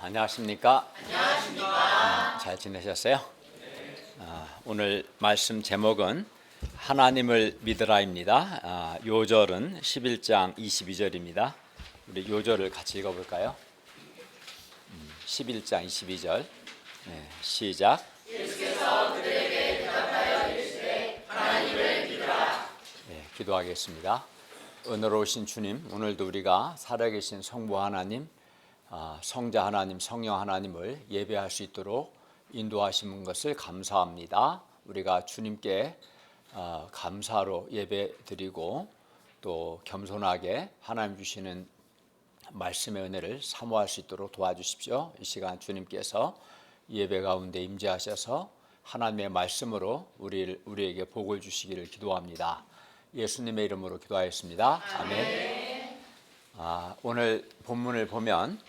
안녕하십니까? 잘 지내셨어요? 오늘 말씀 제목은 하나님을 믿으라입니다. 요절은 11장 22절입니다. 우리 요절을 같이 읽어볼까요? 11장 22절 시작. 예수께서 그들에게 대답하여 이르시되 하나님을 믿으라. 기도하겠습니다. 은혜로우신 주님, 오늘도 우리가 살아계신 성부 하나님, 성자 하나님, 성령 하나님을 예배할 수 있도록 인도하시는 것을 감사합니다. 우리가 주님께 감사로 예배드리고 또 겸손하게 하나님 주시는 말씀의 은혜를 사모할 수 있도록 도와주십시오. 이 시간 주님께서 예배 가운데 임재하셔서 하나님의 말씀으로 우리에게 복을 주시기를 기도합니다. 예수님의 이름으로 기도하였습니다. 아멘. 오늘 본문을 보면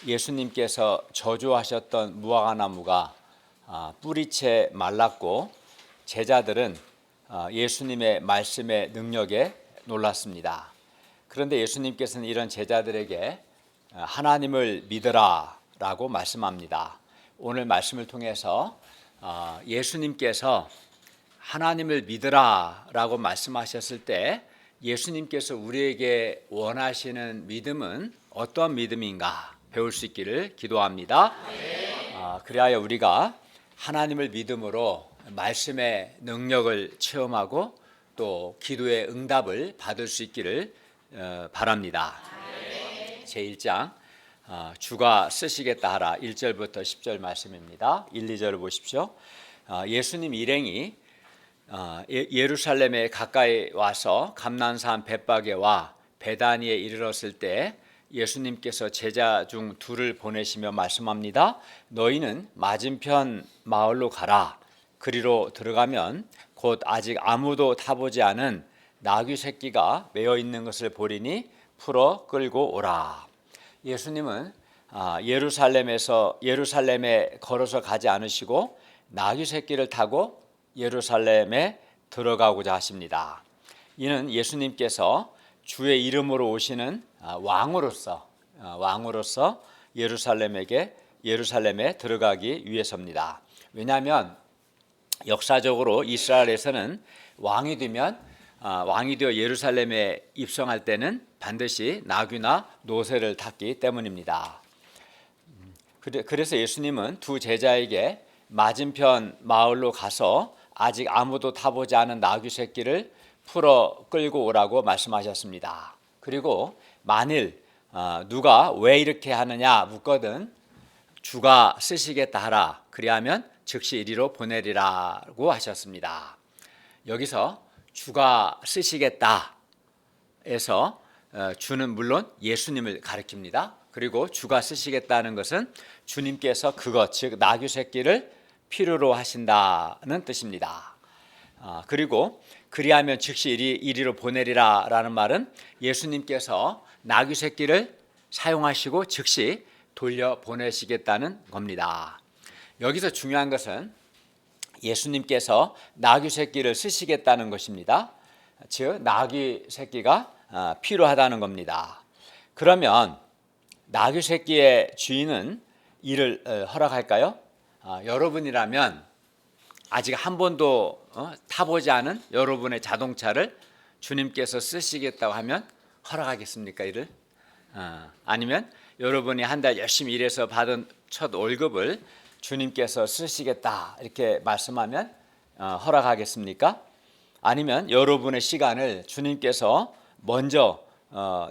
예수님께서 저주하셨던 무화과나무가 뿌리채 말랐고 제자들은 예수님의 말씀의 능력에 놀랐습니다. 그런데 예수님께서는 이런 제자들에게 하나님을 믿으라 라고 말씀합니다. 오늘 말씀을 통해서 예수님께서 하나님을 믿으라 라고 말씀하셨을 때 예수님께서 우리에게 원하시는 믿음은 어떤 믿음인가 배울 수 있기를 기도합니다. 그리하여 우리가 하나님을 믿음으로 말씀의 능력을 체험하고 또 기도의 응답을 받을 수 있기를 바랍니다. 제1장 주가 쓰시겠다 하라 1절부터 10절 말씀입니다. 1, 2절을 보십시오. 예수님 일행이 예루살렘에 가까이 와서 감난산 벳바게와 베다니에 이르렀을 때 예수님께서 제자 중 둘을 보내시며 말씀합니다. 너희는 맞은편 마을로 가라. 그리로 들어가면 곧 아직 아무도 타보지 않은 나귀 새끼가 매어 있는 것을 보리니 풀어 끌고 오라. 예수님은 예루살렘에 걸어서 가지 않으시고 나귀 새끼를 타고 예루살렘에 들어가고자 하십니다. 이는 예수님께서 주의 이름으로 오시는 왕으로서 예루살렘에 들어가기 위해서입니다. 왜냐하면 역사적으로 이스라엘에서는 왕이 되어 예루살렘에 입성할 때는 반드시 나귀나 노새를 탔기 때문입니다. 그래서 예수님은 두 제자에게 맞은편 마을로 가서 아직 아무도 타보지 않은 나귀 새끼를 풀어 끌고 오라고 말씀하셨습니다. 그리고 만일 누가 왜 이렇게 하느냐 묻거든 주가 쓰시겠다 하라. 그리하면 즉시 이리로 보내리라고 하셨습니다. 여기서 주가 쓰시겠다 에서 주는 물론 예수님을 가리킵니다. 그리고 주가 쓰시겠다는 것은 주님께서 그것 즉 나귀 새끼를 필요로 하신다는 뜻입니다. 그리고 그리하면 즉시 이리로 보내리라 라는 말은 예수님께서 나귀 새끼를 사용하시고 즉시 돌려보내시겠다는 겁니다. 여기서 중요한 것은 예수님께서 나귀 새끼를 쓰시겠다는 것입니다. 즉 나귀 새끼가 필요하다는 겁니다. 그러면 나귀 새끼의 주인은 이를 허락할까요? 여러분이라면 아직 한 번도 타보지 않은 여러분의 자동차를 주님께서 쓰시겠다고 하면 허락하겠습니까? 이를? 아니면 여러분이 한 달 열심히 일해서 받은 첫 월급을 주님께서 쓰시겠다 이렇게 말씀하면 허락하겠습니까? 아니면 여러분의 시간을 주님께서 먼저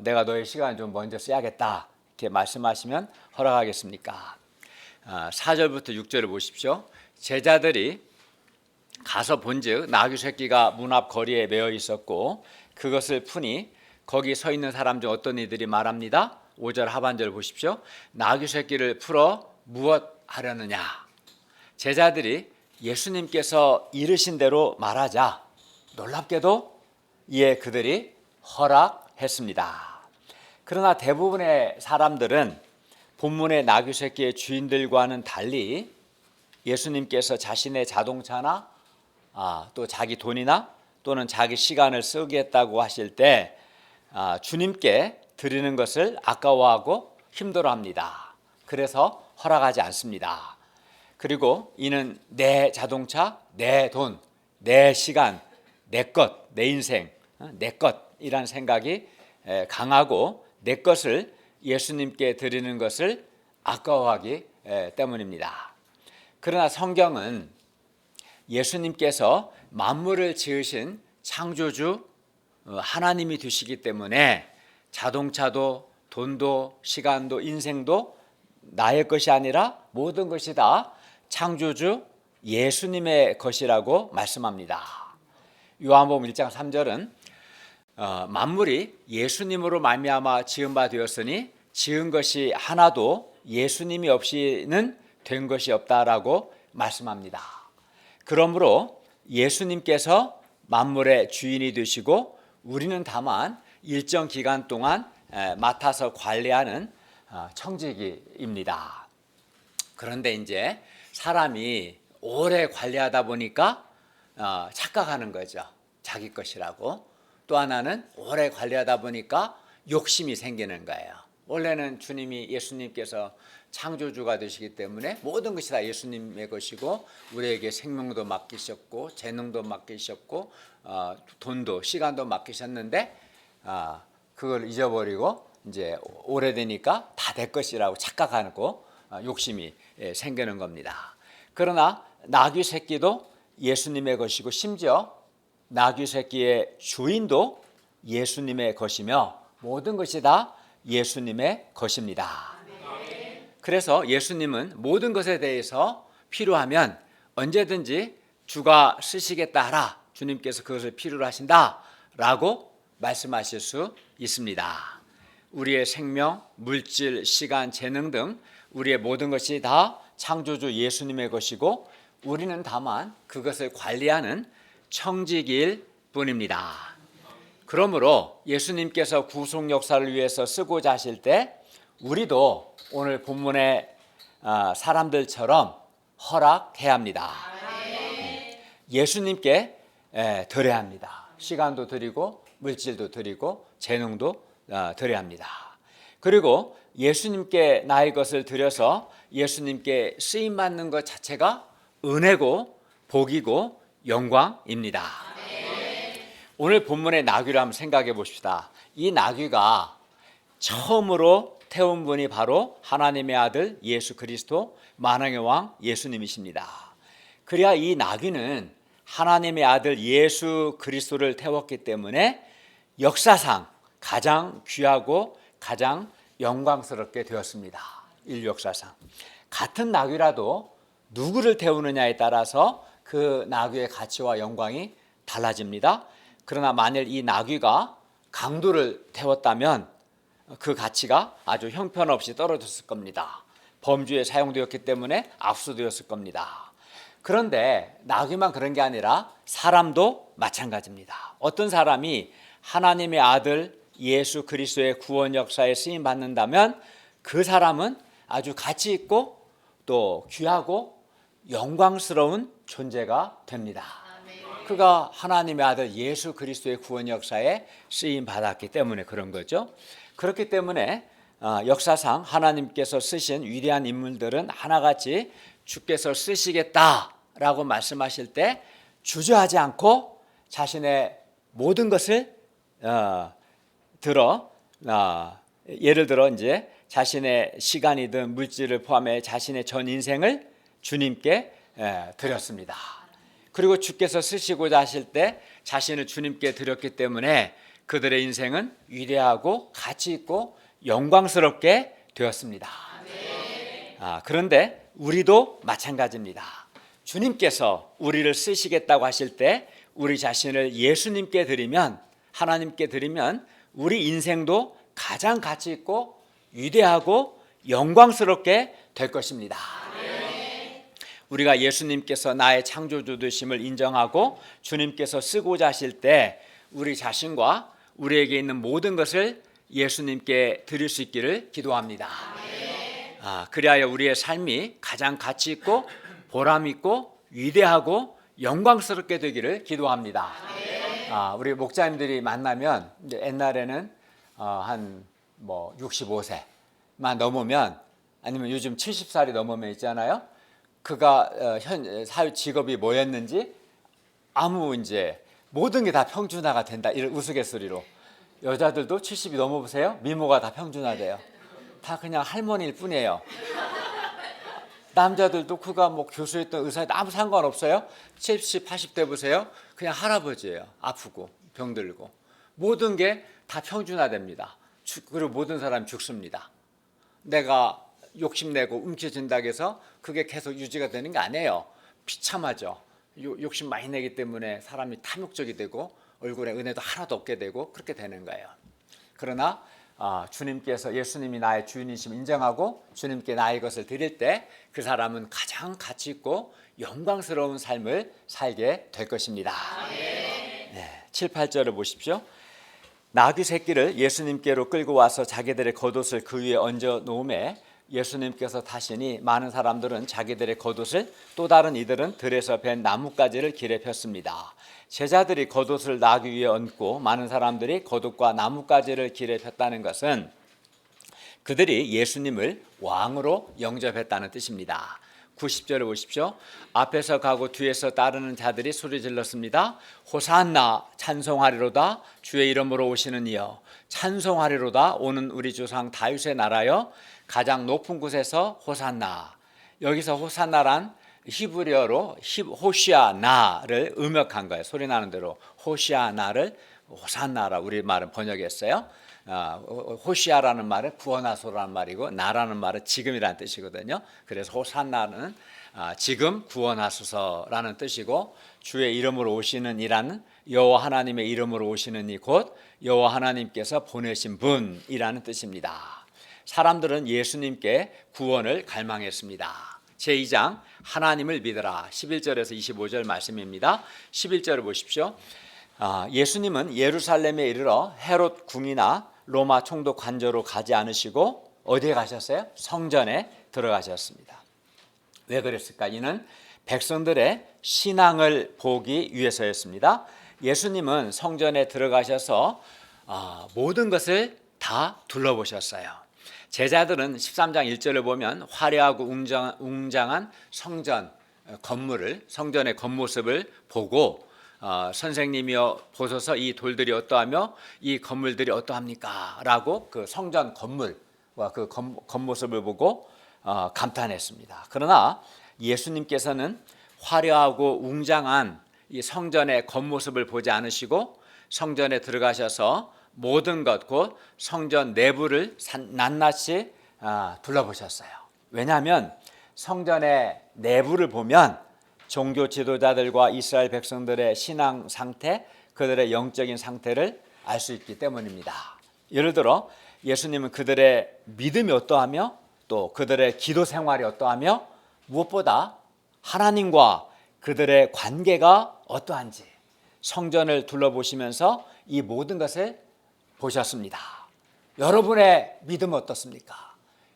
내가 너의 시간을 좀 먼저 써야겠다 이렇게 말씀하시면 허락하겠습니까? 4절부터 6절을 보십시오. 제자들이 가서 본즉 나귀 새끼가 문 앞 거리에 매어 있었고 그것을 푸니 거기 서 있는 사람 중 어떤 이들이 말합니다. 5절 하반절 보십시오. 나귀 새끼를 풀어 무엇 하려느냐. 제자들이 예수님께서 이르신 대로 말하자 놀랍게도 이에 그들이 허락했습니다. 그러나 대부분의 사람들은 본문의 나귀 새끼의 주인들과는 달리 예수님께서 자신의 자동차나 또 자기 돈이나 또는 자기 시간을 쓰겠다고 하실 때 주님께 드리는 것을 아까워하고 힘들어합니다. 그래서 허락하지 않습니다. 그리고 이는 내 자동차, 내 돈, 내 시간, 내 것, 내 인생, 내 것이라는 생각이 강하고 내 것을 예수님께 드리는 것을 아까워하기 때문입니다. 그러나 성경은 예수님께서 만물을 지으신 창조주 하나님이 되시기 때문에 자동차도 돈도 시간도 인생도 나의 것이 아니라 모든 것이 다 창조주 예수님의 것이라고 말씀합니다. 요한복음 1장 3절은 만물이 예수님으로 말미암아 지은 바 되었으니 지은 것이 하나도 예수님이 없이는 된 것이 없다라고 말씀합니다. 그러므로 예수님께서 만물의 주인이 되시고 우리는 다만 일정 기간 동안 맡아서 관리하는 청지기입니다. 그런데 이제 사람이 오래 관리하다 보니까 착각하는 거죠. 자기 것이라고. 또 하나는 오래 관리하다 보니까 욕심이 생기는 거예요. 원래는 예수님께서 창조주가 되시기 때문에 모든 것이 다 예수님의 것이고 우리에게 생명도 맡기셨고 재능도 맡기셨고 돈도 시간도 맡기셨는데 그걸 잊어버리고 이제 오래되니까 다 내 것이라고 착각하고 욕심이 생기는 겁니다. 그러나 나귀 새끼도 예수님의 것이고 심지어 나귀 새끼의 주인도 예수님의 것이며 모든 것이 다 예수님의 것입니다. 그래서 예수님은 모든 것에 대해서 필요하면 언제든지 주가 쓰시겠다 하라. 주님께서 그것을 필요로 하신다 라고 말씀하실 수 있습니다. 우리의 생명, 물질, 시간, 재능 등 우리의 모든 것이 다 창조주 예수님의 것이고 우리는 다만 그것을 관리하는 청지기일 뿐입니다. 그러므로 예수님께서 구속 역사를 위해서 쓰고자 하실 때 우리도 오늘 본문의 사람들처럼 허락해야 합니다. 예수님께 드려야 합니다. 시간도 드리고 물질도 드리고 재능도 드려야 합니다. 그리고 예수님께 나의 것을 드려서 예수님께 쓰임받는 것 자체가 은혜고 복이고 영광입니다. 오늘 본문의 나귀를 한번 생각해 봅시다. 이 나귀가 처음으로 태운 분이 바로 하나님의 아들 예수 그리스도 만왕의 왕 예수님이십니다. 그래야 이 나귀는 하나님의 아들 예수 그리스도를 태웠기 때문에 역사상 가장 귀하고 가장 영광스럽게 되었습니다. 인류 역사상. 같은 나귀라도 누구를 태우느냐에 따라서 그 나귀의 가치와 영광이 달라집니다. 그러나 만일 이 나귀가 강도를 태웠다면 그 가치가 아주 형편없이 떨어졌을 겁니다. 범죄에 사용되었기 때문에 압수되었을 겁니다. 그런데 나귀만 그런 게 아니라 사람도 마찬가지입니다. 어떤 사람이 하나님의 아들 예수 그리스도의 구원 역사에 쓰임 받는다면 그 사람은 아주 가치 있고 또 귀하고 영광스러운 존재가 됩니다. 그가 하나님의 아들 예수 그리스도의 구원 역사에 쓰임 받았기 때문에 그런 거죠. 그렇기 때문에 역사상 하나님께서 쓰신 위대한 인물들은 하나같이 주께서 쓰시겠다라고 말씀하실 때 주저하지 않고 자신의 모든 것을 예를 들어 이제 자신의 시간이든 물질을 포함해 자신의 전 인생을 주님께 드렸습니다. 그리고 주께서 쓰시고자 하실 때 자신을 주님께 드렸기 때문에 그들의 인생은 위대하고 가치 있고 영광스럽게 되었습니다. 그런데 우리도 마찬가지입니다. 주님께서 우리를 쓰시겠다고 하실 때 우리 자신을 예수님께 드리면 하나님께 드리면 우리 인생도 가장 가치 있고 위대하고 영광스럽게 될 것입니다. 우리가 예수님께서 나의 창조주 되심을 인정하고 주님께서 쓰고자 하실 때 우리 자신과 우리에게 있는 모든 것을 예수님께 드릴 수 있기를 기도합니다. 그리하여 우리의 삶이 가장 가치 있고 보람 있고 위대하고 영광스럽게 되기를 기도합니다. 우리 목사님들이 만나면 이제 옛날에는 한 65세만 넘으면 아니면 요즘 70살이 넘으면 있잖아요. 그가 현 사회 직업이 뭐였는지 아무 이제 모든 게 다 평준화가 된다. 이런 우스갯소리로. 여자들도 70이 넘어보세요. 미모가 다 평준화돼요. 다 그냥 할머니일 뿐이에요. 남자들도 그가 뭐 교수였던 의사였던 아무 상관없어요. 70, 80대 보세요. 그냥 할아버지예요. 아프고 병들고. 모든 게 다 평준화됩니다. 그리고 모든 사람이 죽습니다. 내가 욕심내고 움켜진다고 해서 그게 계속 유지가 되는 게 아니에요. 비참하죠. 욕심 많이 내기 때문에 사람이 탐욕적이 되고 얼굴에 은혜도 하나도 없게 되고 그렇게 되는 거예요. 그러나 주님께서 예수님이 나의 주인이심 인정하고 주님께 나의 것을 드릴 때 그 사람은 가장 가치 있고 영광스러운 삶을 살게 될 것입니다. 네, 7, 8절을 보십시오. 나귀 새끼를 예수님께로 끌고 와서 자기들의 겉옷을 그 위에 얹어 놓음에 예수님께서 타시니 많은 사람들은 자기들의 겉옷을 또 다른 이들은 들에서 벤 나뭇가지를 길에 폈습니다. 제자들이 겉옷을 나귀 위에 얹고 많은 사람들이 겉옷과 나뭇가지를 길에 폈다는 것은 그들이 예수님을 왕으로 영접했다는 뜻입니다. 90절을 보십시오. 앞에서 가고 뒤에서 따르는 자들이 소리 질렀습니다. 호산나 찬송하리로다 주의 이름으로 오시는 이여 찬송하리로다 오는 우리 조상 다윗의 나라여 가장 높은 곳에서 호산나. 여기서 호산나란 히브리어로 호시아나를 음역한 거예요. 소리 나는 대로 호시아나를 호산나라 우리말은 번역했어요. 호시아라는 말은 구원하소라는 말이고 나라는 말은 지금이라는 뜻이거든요. 그래서 호산나는 지금 구원하소서라는 뜻이고 주의 이름으로 오시는 이라는 여호와 하나님의 이름으로 오시는 이 곧 여호와 하나님께서 보내신 분이라는 뜻입니다. 사람들은 예수님께 구원을 갈망했습니다. 제2장 하나님을 믿어라 11절에서 25절 말씀입니다. 11절을 보십시오. 예수님은 예루살렘에 이르러 헤롯 궁이나 로마 총독 관저로 가지 않으시고 어디에 가셨어요? 성전에 들어가셨습니다. 왜 그랬을까? 이는 백성들의 신앙을 보기 위해서였습니다. 예수님은 성전에 들어가셔서 모든 것을 다 둘러보셨어요. 제자들은 13장 1절을 보면 화려하고 웅장한 성전 건물을 성전의 겉모습을 보고 선생님이여 보소서 이 돌들이 어떠하며 이 건물들이 어떠합니까? 라고 그 성전 건물과 그 겉모습을 보고 감탄했습니다. 그러나 예수님께서는 화려하고 웅장한 이 성전의 겉모습을 보지 않으시고 성전에 들어가셔서 모든 것 곧 성전 내부를 낱낱이 둘러보셨어요. 왜냐하면 성전의 내부를 보면 종교 지도자들과 이스라엘 백성들의 신앙 상태, 그들의 영적인 상태를 알 수 있기 때문입니다. 예를 들어 예수님은 그들의 믿음이 어떠하며 또 그들의 기도 생활이 어떠하며 무엇보다 하나님과 그들의 관계가 어떠한지 성전을 둘러보시면서 이 모든 것을 보셨습니다. 여러분의 믿음은 어떻습니까?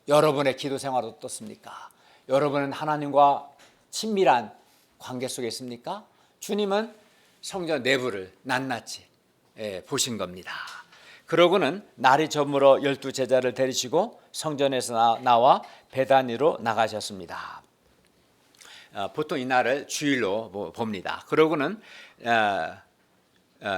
여러분의 기도 생활 어떻습니까? 여러분은 하나님과 친밀한 관계 속에 있습니까? 주님은 성전 내부를 낱낱이 보신 겁니다. 그러고는 날이 저물어 12 제자를 데리시고 성전에서 나와 베다니로 나가셨습니다. 보통 이날을 주일로 봅니다. 그러고는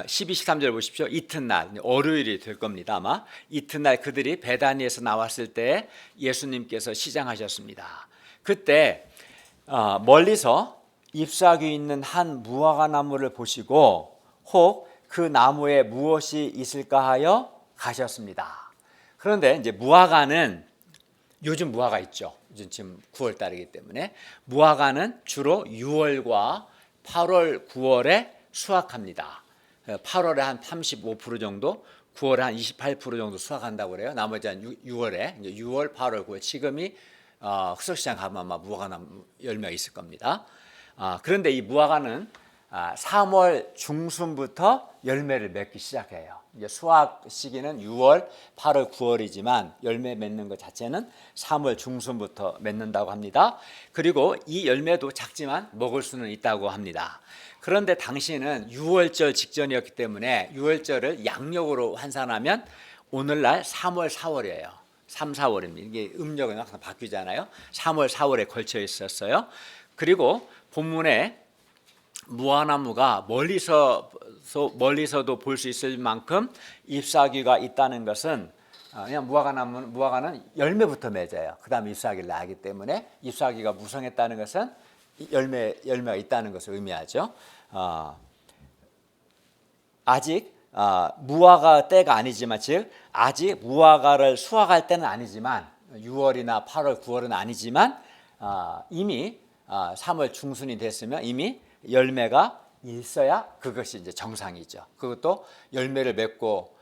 12, 13절 보십시오. 이튿날 월요일이 될 겁니다. 아마 이튿날 그들이 베다니에서 나왔을 때 예수님께서 시장하셨습니다. 그때 멀리서 잎사귀 있는 한 무화과 나무를 보시고 혹 그 나무에 무엇이 있을까 하여 가셨습니다. 그런데 이제 무화과는 요즘 무화과 있죠. 지금 9월 달이기 때문에 무화과는 주로 6월과 8월, 9월에 수확합니다. 8월에 한 35% 정도, 9월에 한 28% 정도 수확한다고 그래요. 나머지 한 6월에 6월, 8월, 9월 지금이 흑석시장 가면 아마 무화과 열매가 있을 겁니다. 그런데 이 무화과는 3월 중순부터 열매를 맺기 시작해요. 이제 수확 시기는 6월, 8월, 9월이지만 열매 맺는 것 자체는 3월 중순부터 맺는다고 합니다. 그리고 이 열매도 작지만 먹을 수는 있다고 합니다. 그런데 당시는 6월절 직전이었기 때문에 6월절을 양력으로 환산하면 오늘날 3월, 4월이에요. 3, 4월입니다. 이게 음력은 항상 바뀌잖아요. 3월, 4월에 걸쳐 있었어요. 그리고 본문에 무화나무가 멀리서도 볼 수 있을 만큼 잎사귀가 있다는 것은 그냥 무화과는 열매부터 맺어요. 그 다음에 잎사귀를 나기 때문에 잎사귀가 무성했다는 것은 열매가 있다는 것을 의미하죠. 아직 무화과 때가 아니지만, 즉 아직 무화과를 수확할 때는 아니지만 6월이나 8월, 9월은 아니지만 이미 3월 중순이 됐으면 이미 열매가 있어야 그것이 이제 정상이죠. 그것도 열매를 맺고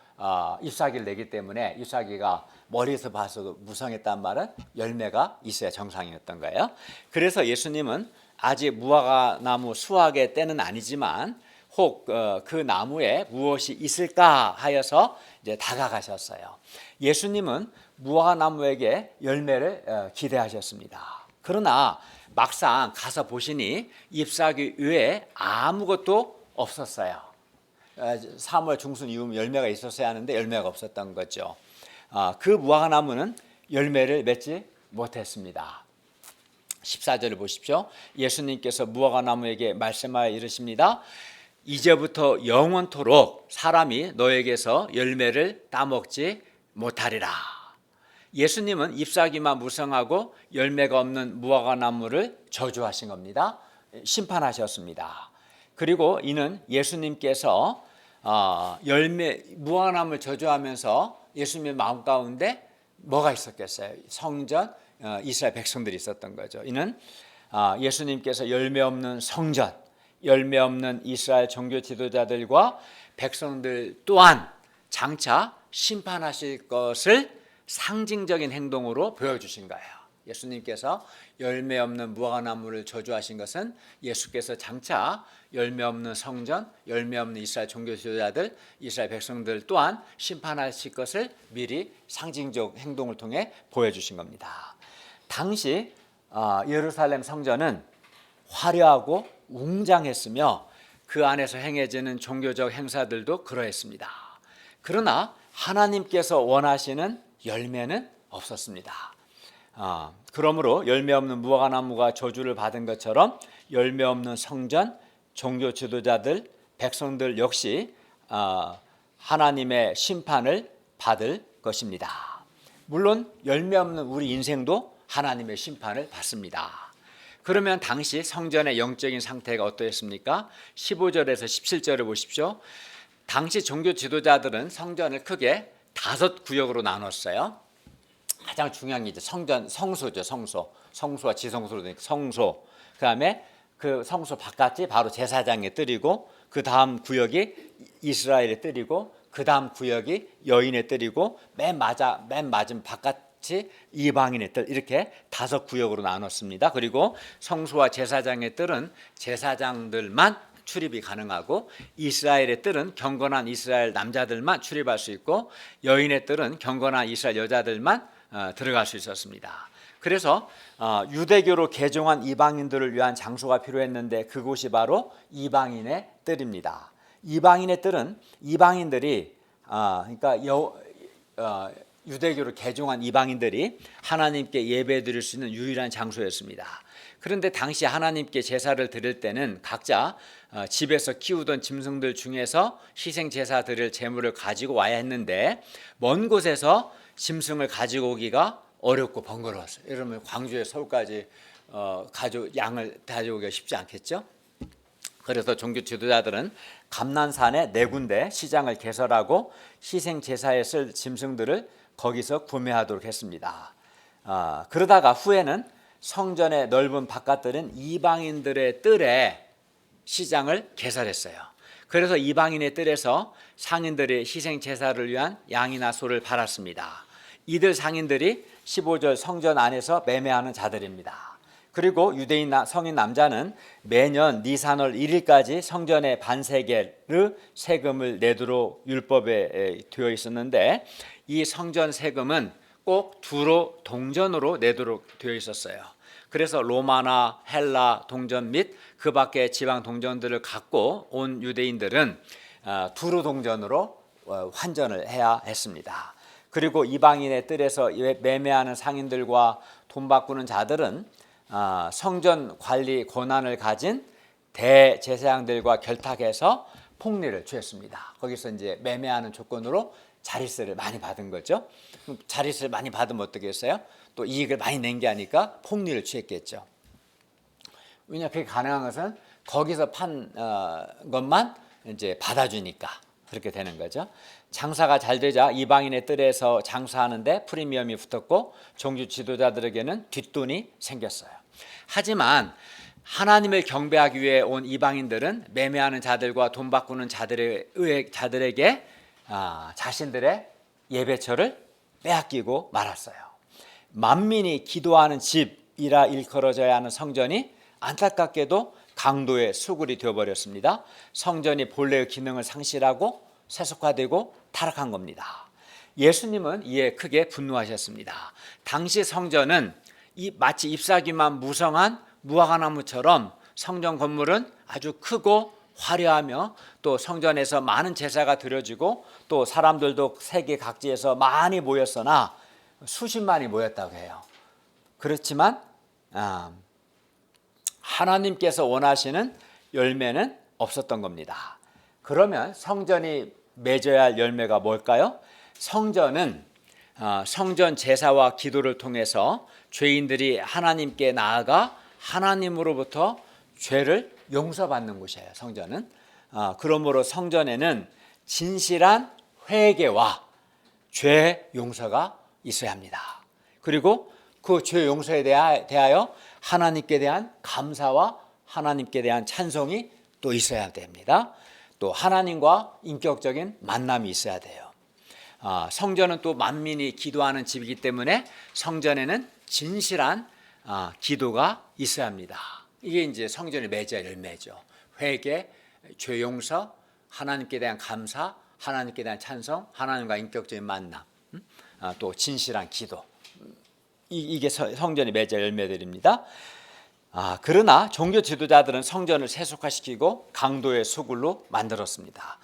잎사귀를 내기 때문에 잎사귀가 머리에서 봐서도 무성했단 말은 열매가 있어야 정상이었던 거예요. 그래서 예수님은 아직 무화과 나무 수확의 때는 아니지만 혹 그 나무에 무엇이 있을까 하여서 이제 다가가셨어요. 예수님은 무화과 나무에게 열매를 기대하셨습니다. 그러나 막상 가서 보시니 잎사귀 외에 아무것도 없었어요. 3월 중순 이후 열매가 있었어야 하는데 열매가 없었던 거죠. 그 무화과 나무는 열매를 맺지 못했습니다. 14절을 보십시오. 예수님께서 무화과 나무에게 말씀하여 이르십니다. 이제부터 영원토록 사람이 너에게서 열매를 따먹지 못하리라. 예수님은 잎사귀만 무성하고 열매가 없는 무화과 나무를 저주하신 겁니다. 심판하셨습니다. 그리고 이는 예수님께서 무화과 나무를 저주하면서 예수님의 마음 가운데 뭐가 있었겠어요? 성전, 이스라엘 백성들이 있었던 거죠. 이는 예수님께서 열매 없는 성전, 열매 없는 이스라엘 종교 지도자들과 백성들 또한 장차 심판하실 것을 상징적인 행동으로 보여주신 거예요. 예수님께서 열매 없는 무화과 나무를 저주하신 것은 예수께서 장차 열매 없는 성전, 열매 없는 이스라엘 종교 지도자들, 이스라엘 백성들 또한 심판하실 것을 미리 상징적 행동을 통해 보여주신 겁니다. 당시 예루살렘 성전은 화려하고 웅장했으며 그 안에서 행해지는 종교적 행사들도 그러했습니다. 그러나 하나님께서 원하시는 열매는 없었습니다. 그러므로 열매 없는 무화과 나무가 저주를 받은 것처럼 열매 없는 성전, 종교 지도자들, 백성들 역시 하나님의 심판을 받을 것입니다. 물론 열매 없는 우리 인생도 하나님의 심판을 받습니다. 그러면 당시 성전의 영적인 상태가 어떠했습니까? 15절에서 17절을 보십시오. 당시 종교 지도자들은 성전을 크게 5구역으로 나눴어요. 가장 중요한 게 이제 성소죠. 성소와 지성소로 되니까 성소. 그다음에 그 성소 바깥이 바로 제사장의 뜰이고, 그 다음 구역이 이스라엘의 뜰이고, 그 다음 구역이 여인의 뜰이고, 맨 맞은 바깥이 이방인의 뜰, 이렇게 5구역으로 나눴습니다. 그리고 성소와 제사장의 뜰은 제사장들만 출입이 가능하고, 이스라엘의 뜰은 경건한 이스라엘 남자들만 출입할 수 있고, 여인의 뜰은 경건한 이스라엘 여자들만 들어갈 수 있었습니다. 그래서 유대교로 개종한 이방인들을 위한 장소가 필요했는데 그곳이 바로 이방인의 뜰입니다. 이방인의 뜰은 이방인들이 그러니까 유대교로 개종한 이방인들이 하나님께 예배드릴 수 있는 유일한 장소였습니다. 그런데 당시 하나님께 제사를 드릴 때는 각자 집에서 키우던 짐승들 중에서 희생 제사 드릴 제물을 가지고 와야 했는데 먼 곳에서 짐승을 가지고 오기가 어렵고 번거로웠어요. 이러면 광주에 서울까지 양을 가져오기가 쉽지 않겠죠. 그래서 종교 지도자들은 감난산에 4군데 시장을 개설하고 희생 제사에 쓸 짐승들을 거기서 구매하도록 했습니다. 그러다가 후에는 성전의 넓은 바깥들은 이방인들의 뜰에 시장을 개설했어요. 그래서 이방인의 뜰에서 상인들이 희생 제사를 위한 양이나 소를 팔았습니다. 이들 상인들이 15절 성전 안에서 매매하는 자들입니다. 그리고 유대인 성인 남자는 매년 니산월 1일까지 성전의 반세겔의 세금을 내도록 율법에 되어 있었는데, 이 성전 세금은 꼭 두로 동전으로 내도록 되어 있었어요. 그래서 로마나 헬라 동전 및 그 밖의 지방 동전들을 갖고 온 유대인들은 두로 동전으로 환전을 해야 했습니다. 그리고 이방인의 뜰에서 매매하는 상인들과 돈 바꾸는 자들은 성전 관리 권한을 가진 대제사장들과 결탁해서 폭리를 취했습니다. 거기서 이제 매매하는 조건으로 자릿세를 많이 받은 거죠. 자릿세를 많이 받으면 어떻게 했어요? 또 이익을 많이 낸 게 아니까 폭리를 취했겠죠. 왜냐 그게 가능한 것은 거기서 판 것만 이제 받아주니까 그렇게 되는 거죠. 장사가 잘 되자 이방인의 뜰에서 장사하는데 프리미엄이 붙었고 종교 지도자들에게는 뒷돈이 생겼어요. 하지만 하나님을 경배하기 위해 온 이방인들은 매매하는 자들과 돈 바꾸는 자들에게 자신들의 예배처를 빼앗기고 말았어요. 만민이 기도하는 집이라 일컬어져야 하는 성전이 안타깝게도 강도의 수굴이 되어버렸습니다. 성전이 본래의 기능을 상실하고 세속화되고 타락한 겁니다. 예수님은 이에 크게 분노하셨습니다. 당시 성전은 마치 잎사귀만 무성한 무화과나무처럼 성전 건물은 아주 크고 화려하며 또 성전에서 많은 제사가 드려지고 또 사람들도 세계 각지에서 많이 모였으나 수십만이 모였다고 해요. 그렇지만 하나님께서 원하시는 열매는 없었던 겁니다. 그러면 성전이 맺어야 할 열매가 뭘까요? 성전은 성전 제사와 기도를 통해서 죄인들이 하나님께 나아가 하나님으로부터 죄를 용서받는 곳이에요. 성전은. 그러므로 성전에는 진실한 회개와 죄 용서가 있어야 합니다. 그리고 그 죄 용서에 대하여 하나님께 대한 감사와 하나님께 대한 찬송이 또 있어야 됩니다. 또 하나님과 인격적인 만남이 있어야 돼요. 성전은 또 만민이 기도하는 집이기 때문에 성전에는 진실한 기도가 있어야 합니다. 이게 이제 성전의 맺어야 열매죠. 회개, 죄 용서, 하나님께 대한 감사, 하나님께 대한 찬송, 하나님과 인격적인 만남, 또 진실한 기도. 이게 성전의 맺어야 열매들입니다. 그러나 종교 지도자들은 성전을 세속화시키고 강도의 수굴로 만들었습니다.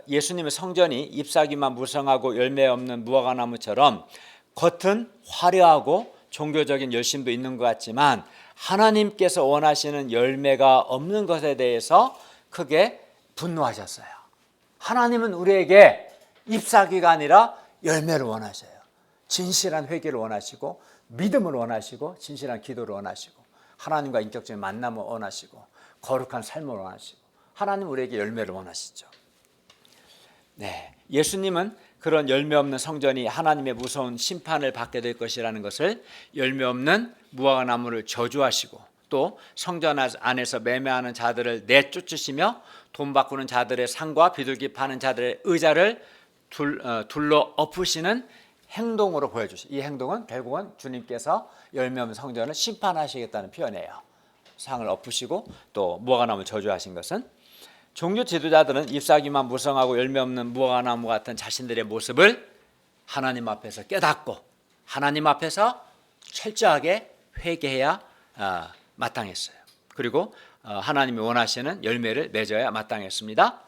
예수님의 성전이 잎사귀만 무성하고 열매 없는 무화과나무처럼 겉은 화려하고 종교적인 열심도 있는 것 같지만 하나님께서 원하시는 열매가 없는 것에 대해서 크게 분노하셨어요. 하나님은 우리에게 잎사귀가 아니라 열매를 원하셔요. 진실한 회개를 원하시고 믿음을 원하시고 진실한 기도를 원하시고 하나님과 인격적인 만남을 원하시고 거룩한 삶을 원하시고 하나님 우리에게 열매를 원하시죠. 네, 예수님은 그런 열매 없는 성전이 하나님의 무서운 심판을 받게 될 것이라는 것을 열매 없는 무화과나무를 저주하시고 또 성전 안에서 매매하는 자들을 내쫓으시며 돈 바꾸는 자들의 상과 비둘기 파는 자들의 의자를 둘러 엎으시는 행동으로 보여주시죠. 이 행동은 결국은 주님께서 열매 없는 성전을 심판하시겠다는 표현이에요. 상을 엎으시고 또 무화과나무를 저주하신 것은 종교 지도자들은 잎사귀만 무성하고 열매 없는 무화과나무 같은 자신들의 모습을 하나님 앞에서 깨닫고 하나님 앞에서 철저하게 회개해야 마땅했어요. 그리고 하나님이 원하시는 열매를 맺어야 마땅했습니다.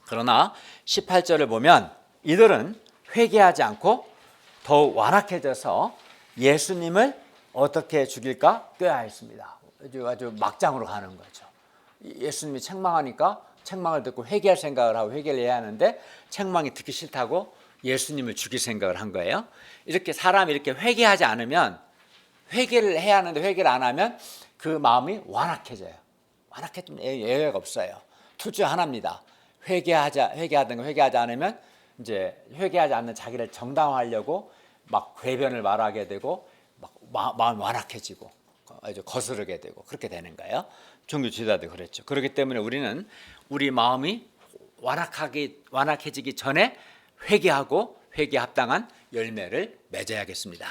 그러나 18절을 보면 이들은 회개하지 않고 더욱 완악해져서 예수님을 어떻게 죽일까 꾀하였습니다. 아주 막장으로 가는 거죠. 예수님이 책망하니까 책망을 듣고 회개할 생각을 하고 회개를 해야 하는데 책망이 듣기 싫다고 예수님을 죽일 생각을 한 거예요. 이렇게 사람이 이렇게 회개하지 않으면 회개를 해야 하는데 회개를 안 하면 그 마음이 완악해져요. 완악해지면 예외가 없어요. 둘 중 하나입니다. 회개하든가 회개하지 않으면 이제 회개하지 않는 자기를 정당화하려고 막 궤변을 말하게 되고 막 마음이 완악해지고 아주 거스르게 되고 그렇게 되는 거예요. 종교 지도자도 그랬죠. 그렇기 때문에 우리는 우리 마음이 완악해지기 전에 회개하고 회개에 합당한 열매를 맺어야겠습니다.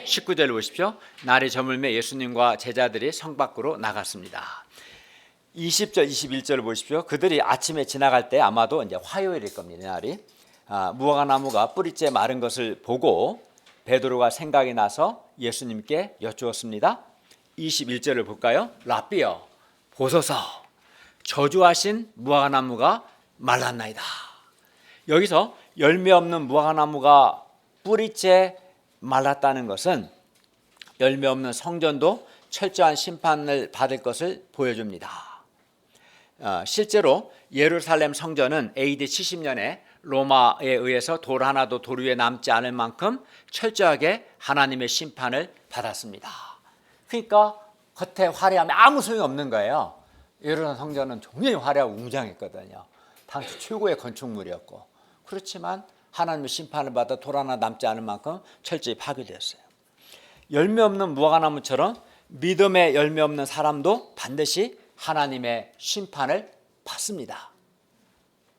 19절 보십시오. 날이 저물매 예수님과 제자들이 성 밖으로 나갔습니다. 20절, 21절을 보십시오. 그들이 아침에 지나갈 때 아마도 이제 화요일일 겁니다. 날이 무화과나무가 뿌리째 마른 것을 보고 베드로가 생각이 나서 예수님께 여쭈었습니다. 21절을 볼까요? 라삐여 보소서 저주하신 무화과나무가 말랐나이다. 여기서 열매 없는 무화과나무가 뿌리째 말랐다는 것은 열매 없는 성전도 철저한 심판을 받을 것을 보여줍니다. 실제로 예루살렘 성전은 AD 70년에 로마에 의해서 돌 하나도 돌 위에 남지 않을 만큼 철저하게 하나님의 심판을 받았습니다. 그러니까 겉에 화려함이 아무 소용이 없는 거예요. 예루살렘 성전은 굉장히 화려하고 웅장했거든요. 당시 최고의 건축물이었고, 그렇지만 하나님의 심판을 받아 돌 하나 남지 않을 만큼 철저히 파괴되었어요. 열매 없는 무화과나무처럼 믿음의 열매 없는 사람도 반드시 하나님의 심판을 받습니다.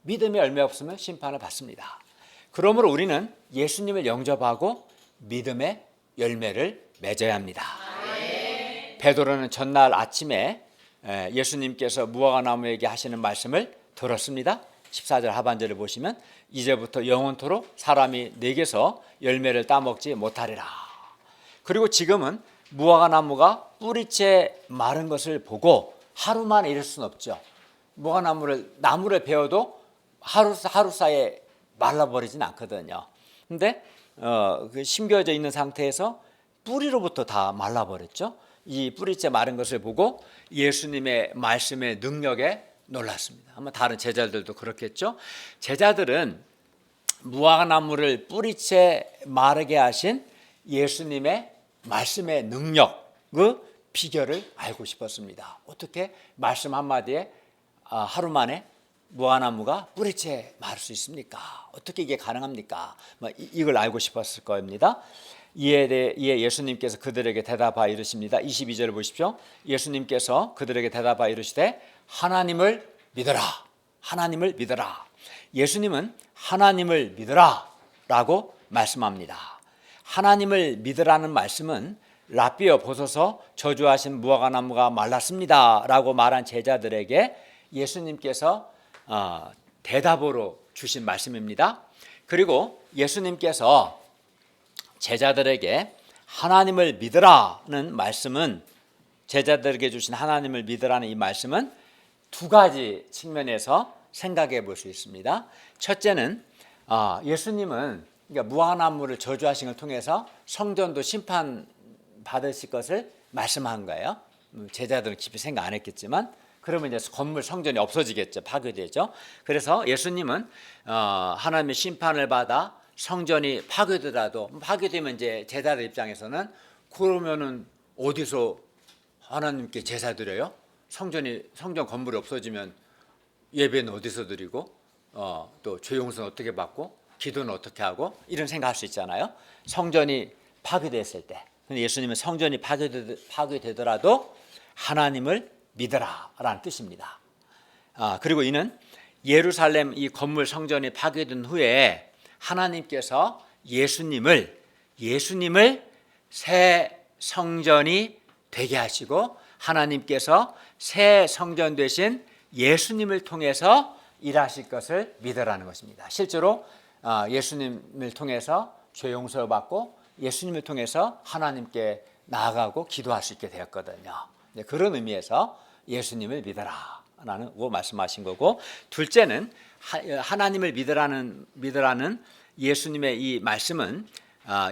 믿음의 열매 없으면 심판을 받습니다. 그러므로 우리는 예수님을 영접하고 믿음의 열매를 맺어야 합니다. 베드로는 전날 아침에 예수님께서 무화과나무에게 하시는 말씀을 들었습니다. 14절 하반절을 보시면 이제부터 영원토록 사람이 내게서 열매를 따먹지 못하리라. 그리고 지금은 무화과나무가 뿌리째 마른 것을 보고 하루 만에 이럴 수는 없죠. 나무를 베어도 하루 사이에 말라버리진 않거든요. 근데 심겨져 있는 상태에서 뿌리로부터 다 말라버렸죠. 이 뿌리째 마른 것을 보고 예수님의 말씀의 능력에 놀랐습니다. 아마 다른 제자들도 그렇겠죠. 제자들은 무화과나무를 뿌리째 마르게 하신 예수님의 말씀의 능력, 그 비결을 알고 싶었습니다. 어떻게 말씀 한마디에 하루 만에 무화과나무가 뿌리째 마를 수 있습니까? 어떻게 이게 가능합니까? 이걸 알고 싶었을 겁니다. 이에 대해 예수님께서 그들에게 대답하여 이르십니다. 22절을 보십시오. 예수님께서 그들에게 대답하여 이르시되 하나님을 믿어라. 하나님을 믿어라. 예수님은 하나님을 믿어라 라고 말씀합니다. 하나님을 믿으라는 말씀은 라삐어 보소서 저주하신 무화과나무가 말랐습니다 라고 말한 제자들에게 예수님께서 대답으로 주신 말씀입니다. 그리고 예수님께서 제자들에게 하나님을 믿으라는 말씀은, 제자들에게 주신 하나님을 믿으라는 이 말씀은 두 가지 측면에서 생각해 볼 수 있습니다. 첫째는 예수님은 그러니까 무화과나무를 저주하신 걸 통해서 성전도 심판 받으실 것을 말씀한 거예요. 제자들은 깊이 생각 안 했겠지만, 그러면 이제 건물 성전이 없어지겠죠. 파괴되죠. 그래서 예수님은 하나님의 심판을 받아 성전이 파괴되면 이제 제자들 입장에서는 그러면은 어디서 하나님께 제사 드려요? 성전 건물이 없어지면 예배는 어디서 드리고 또 죄용서는 어떻게 받고 기도는 어떻게 하고, 이런 생각할 수 있잖아요. 성전이 파괴됐을 때. 근데 예수님은 성전이 파괴되더라도 하나님을 믿어라라는 뜻입니다. 그리고 이는 예루살렘 이 건물 성전이 파괴된 후에 하나님께서 예수님을 새 성전이 되게 하시고 하나님께서 새 성전 되신 예수님을 통해서 일하실 것을 믿으라는 것입니다. 실제로 예수님을 통해서 죄 용서를 받고 예수님을 통해서 하나님께 나아가고 기도할 수 있게 되었거든요. 그런 의미에서 예수님을 믿어라라는 거 말씀하신 거고, 둘째는 하나님을 믿으라는 예수님의 이 말씀은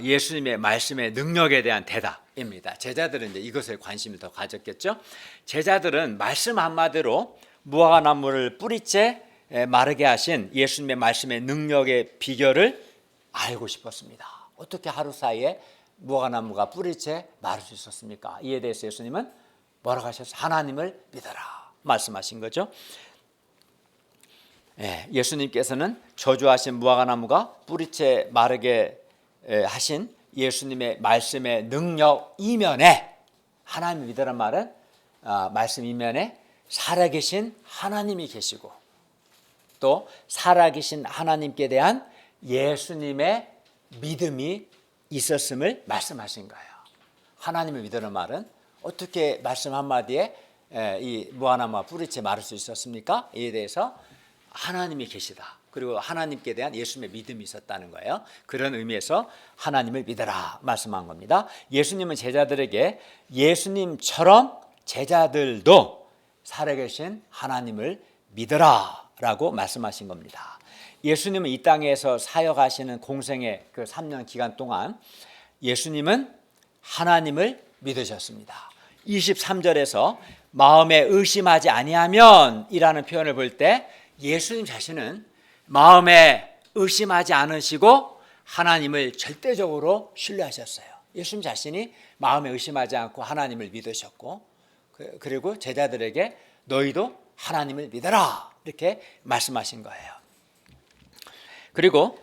예수님의 말씀의 능력에 대한 대답입니다. 제자들은 이제 이것에 관심을 더 가졌겠죠. 제자들은 말씀 한마디로 무화과나무를 뿌리째 마르게 하신 예수님의 말씀의 능력의 비결을 알고 싶었습니다. 어떻게 하루 사이에 무화과나무가 뿌리째 마를 수 있었습니까? 이에 대해서 예수님은 뭐라고 하셨어요? 하나님을 믿어라 말씀하신 거죠. 예수님께서는 저주하신 무화과나무가 뿌리째 마르게 하신 예수님의 말씀의 능력 이면에, 하나님을 믿으란 말은 말씀 이면에 살아계신 하나님이 계시고 또 살아계신 하나님께 대한 예수님의 믿음이 있었음을 말씀하신 거예요. 하나님을 믿으란 말은 어떻게 말씀 한마디에 이 무화과나무가 뿌리째 마를 수 있었습니까? 이에 대해서 하나님이 계시다. 그리고 하나님께 대한 예수님의 믿음이 있었다는 거예요. 그런 의미에서 하나님을 믿어라 말씀한 겁니다. 예수님은 제자들에게 예수님처럼 제자들도 살아계신 하나님을 믿어라 라고 말씀하신 겁니다. 예수님은 이 땅에서 사역하시는 공생의 그 3년 기간 동안 예수님은 하나님을 믿으셨습니다. 23절에서 마음에 의심하지 아니하면 이라는 표현을 볼 때 예수님 자신은 마음에 의심하지 않으시고 하나님을 절대적으로 신뢰하셨어요. 예수님 자신이 마음에 의심하지 않고 하나님을 믿으셨고, 그리고 제자들에게 너희도 하나님을 믿어라 이렇게 말씀하신 거예요. 그리고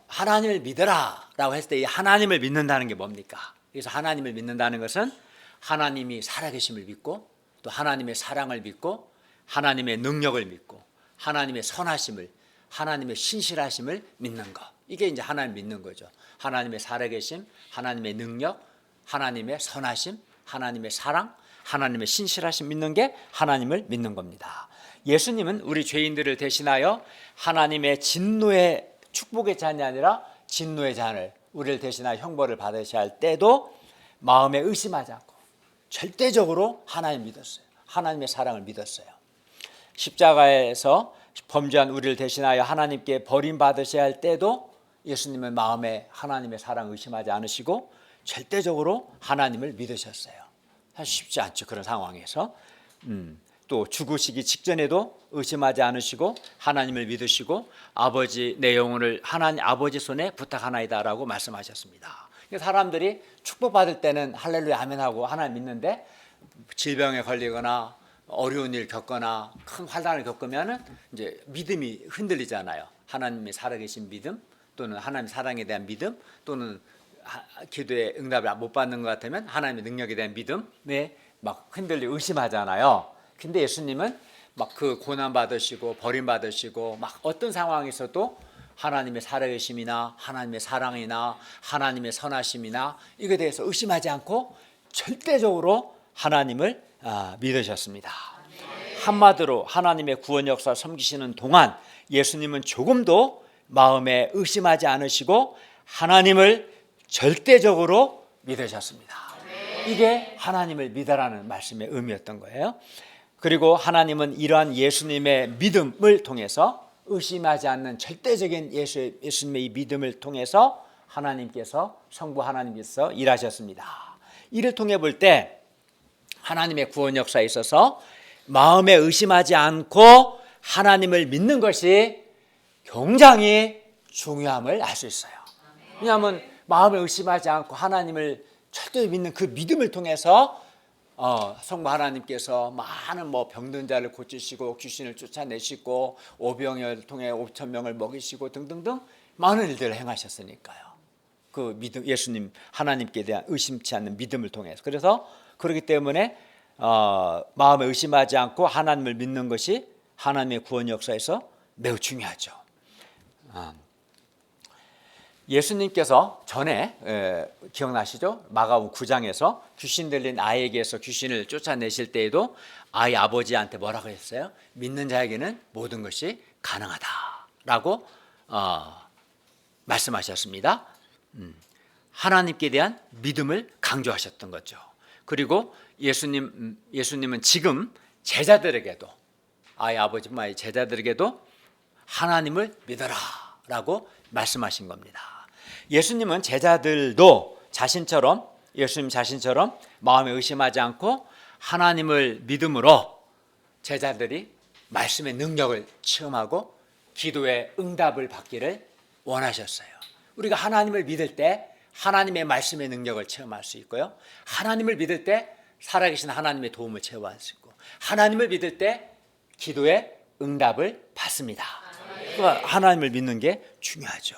하나님을 믿어라 라고 했을 때 이 하나님을 믿는다는 게 뭡니까? 그래서 하나님을 믿는다는 것은 하나님이 살아계심을 믿고, 또 하나님의 사랑을 믿고, 하나님의 능력을 믿고, 하나님의 선하심을, 하나님의 신실하심을 믿는 것. 이게 이제 하나님 믿는 거죠. 하나님의 살아계심, 하나님의 능력, 하나님의 선하심, 하나님의 사랑, 하나님의 신실하심 믿는 게 하나님을 믿는 겁니다. 예수님은 우리 죄인들을 대신하여 하나님의 진노의 축복의 잔이 아니라 진노의 잔을, 우리를 대신하여 형벌을 받으셔야 할 때도 마음에 의심하지 않고 절대적으로 하나님 믿었어요. 하나님의 사랑을 믿었어요. 십자가에서 범죄한 우리를 대신하여 하나님께 버림받으셔야 할 때도 예수님은 마음에 하나님의 사랑을 의심하지 않으시고 절대적으로 하나님을 믿으셨어요. 사실 쉽지 않죠. 그런 상황에서. 또 죽으시기 직전에도 의심하지 않으시고 하나님을 믿으시고 아버지 내 영혼을 하나님 아버지 손에 부탁하나이다라고 말씀하셨습니다. 사람들이 축복받을 때는 할렐루야 아멘 하고 하나님 믿는데 질병에 걸리거나 어려운 일 겪거나 큰 환난을 겪으면은 이제 믿음이 흔들리잖아요. 하나님의 살아계신 믿음, 또는 하나님 사랑에 대한 믿음, 또는 기도의 응답을 못 받는 것 같으면 하나님의 능력에 대한 믿음에 막 흔들리고 의심하잖아요. 근데 예수님은 막 그 고난 받으시고 버림 받으시고 막 어떤 상황에서도 하나님의 살아계심이나 하나님의 사랑이나 하나님의 선하심이나 이거에 대해서 의심하지 않고 절대적으로 하나님을 믿으셨습니다. 한마디로 하나님의 구원 역사 섬기시는 동안 예수님은 조금도 마음에 의심하지 않으시고 하나님을 절대적으로 믿으셨습니다. 이게 하나님을 믿으라는 말씀의 의미였던 거예요. 그리고 하나님은 이러한 예수님의 믿음을 통해서 의심하지 않는 절대적인 예수님의 이 믿음을 통해서 하나님께서 성부 하나님께서 일하셨습니다. 이를 통해 볼 때 하나님의 구원 역사에 있어서 마음에 의심하지 않고 하나님을 믿는 것이 굉장히 중요함을 알 수 있어요. 왜냐하면 마음에 의심하지 않고 하나님을 철저히 믿는 그 믿음을 통해서 성부 하나님께서 많은 병든 자를 고치시고 귀신을 쫓아내시고 오병이어를 통해 5,000명을 먹이시고 등등등 많은 일들을 행하셨으니까요. 그 믿음, 예수님 하나님께 대한 의심치 않는 믿음을 통해서. 그래서 그렇기 때문에 마음에 의심하지 않고 하나님을 믿는 것이 하나님의 구원 역사에서 매우 중요하죠. 예수님께서 전에 기억나시죠? 마가복음 9장에서 귀신 들린 아이에게서 귀신을 쫓아내실 때에도 아이 아버지한테 뭐라고 했어요? 믿는 자에게는 모든 것이 가능하다라고 말씀하셨습니다. 하나님께 대한 믿음을 강조하셨던 거죠. 그리고 예수님은 지금 제자들에게도 아이 아버지뿐만 아니라 제자들에게도 하나님을 믿어라라고 말씀하신 겁니다. 예수님은 제자들도 예수님 자신처럼 마음에 의심하지 않고 하나님을 믿음으로 제자들이 말씀의 능력을 체험하고 기도의 응답을 받기를 원하셨어요. 우리가 하나님을 믿을 때 하나님의 말씀의 능력을 체험할 수 있고요. 하나님을 믿을 때 살아계신 하나님의 도움을 체험할 수 있고, 하나님을 믿을 때 기도의 응답을 받습니다. 그러니까 하나님을 믿는 게 중요하죠.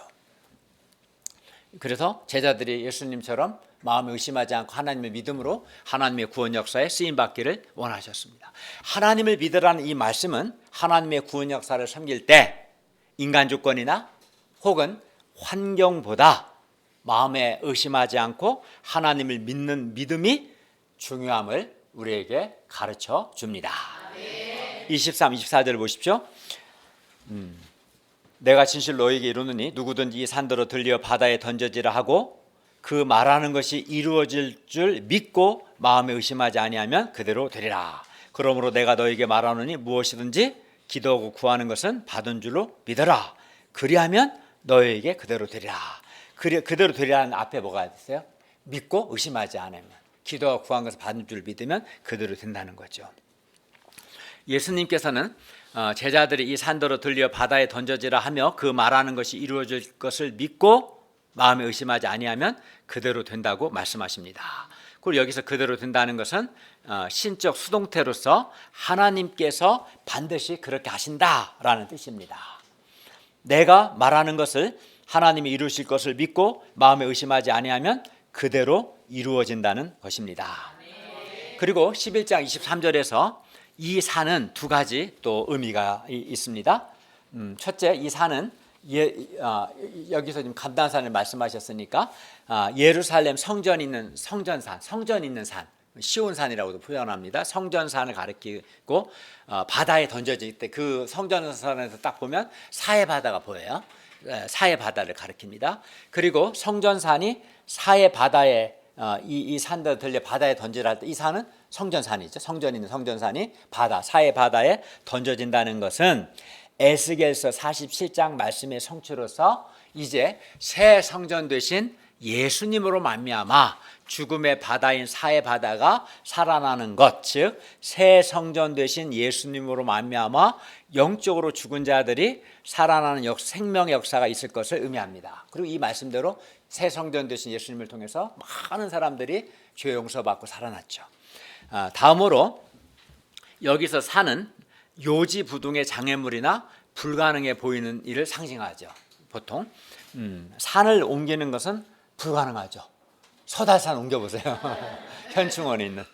그래서 제자들이 예수님처럼 마음에 의심하지 않고 하나님의 믿음으로 하나님의 구원 역사에 쓰임받기를 원하셨습니다. 하나님을 믿으라는 이 말씀은 하나님의 구원 역사를 섬길 때 인간 조건이나 혹은 환경보다 마음에 의심하지 않고 하나님을 믿는 믿음이 중요함을 우리에게 가르쳐 줍니다. 23, 24절을 보십시오. 내가 진실 너에게 이르노니 누구든지 이 산더러 들려 바다에 던져지라 하고 그 말하는 것이 이루어질 줄 믿고 마음에 의심하지 아니하면 그대로 되리라. 그러므로 내가 너에게 말하노니 무엇이든지 기도하고 구하는 것은 받은 줄로 믿어라. 그리하면 너에게 그대로 되리라. 그대로 되리라는 앞에 뭐가 있어요? 믿고 의심하지 않으면, 기도와 구한 것을 받은 줄 믿으면 그대로 된다는 거죠. 예수님께서는 제자들이 이 산더러 들려 바다에 던져지라 하며 그 말하는 것이 이루어질 것을 믿고 마음에 의심하지 아니하면 그대로 된다고 말씀하십니다. 그리고 여기서 그대로 된다는 것은 신적 수동태로서 하나님께서 반드시 그렇게 하신다라는 뜻입니다. 내가 말하는 것을 하나님이 이루실 것을 믿고 마음에 의심하지 아니하면 그대로 이루어진다는 것입니다. 그리고 11장 23절에서 이 산은 두 가지 또 의미가 있습니다. 첫째, 이 산은 여기서 지금 감단산을 말씀하셨으니까 예루살렘 성전 있는 성전산, 성전 있는 산, 시온산이라고도 표현합니다. 성전산을 가리키고 바다에 던져질 때 그 성전산에서 딱 보면 사해 바다가 보여요. 사해 바다를 가리킵니다. 그리고 성전산이 사해 바다에 이 산들 들려 바다에 던지라 할 때 이 산은 성전산이죠. 성전 있는 성전산이 바다, 사해 바다에 던져진다는 것은 에스겔서 47장 말씀의 성취로서 이제 새 성전 되신 예수님으로 말미암아 죽음의 바다인 사해 바다가 살아나는 것, 즉 새 성전 되신 예수님으로 말미암아 영적으로 죽은 자들이 살아나는 생명의 역사가 있을 것을 의미합니다. 그리고 이 말씀대로 새 성전 되신 예수님을 통해서 많은 사람들이 죄 용서받고 살아났죠. 다음으로 여기서 산은 요지부동의 장애물이나 불가능해 보이는 일을 상징하죠. 보통 산을 옮기는 것은 불가능하죠. 서달산 옮겨보세요. 현충원에 있는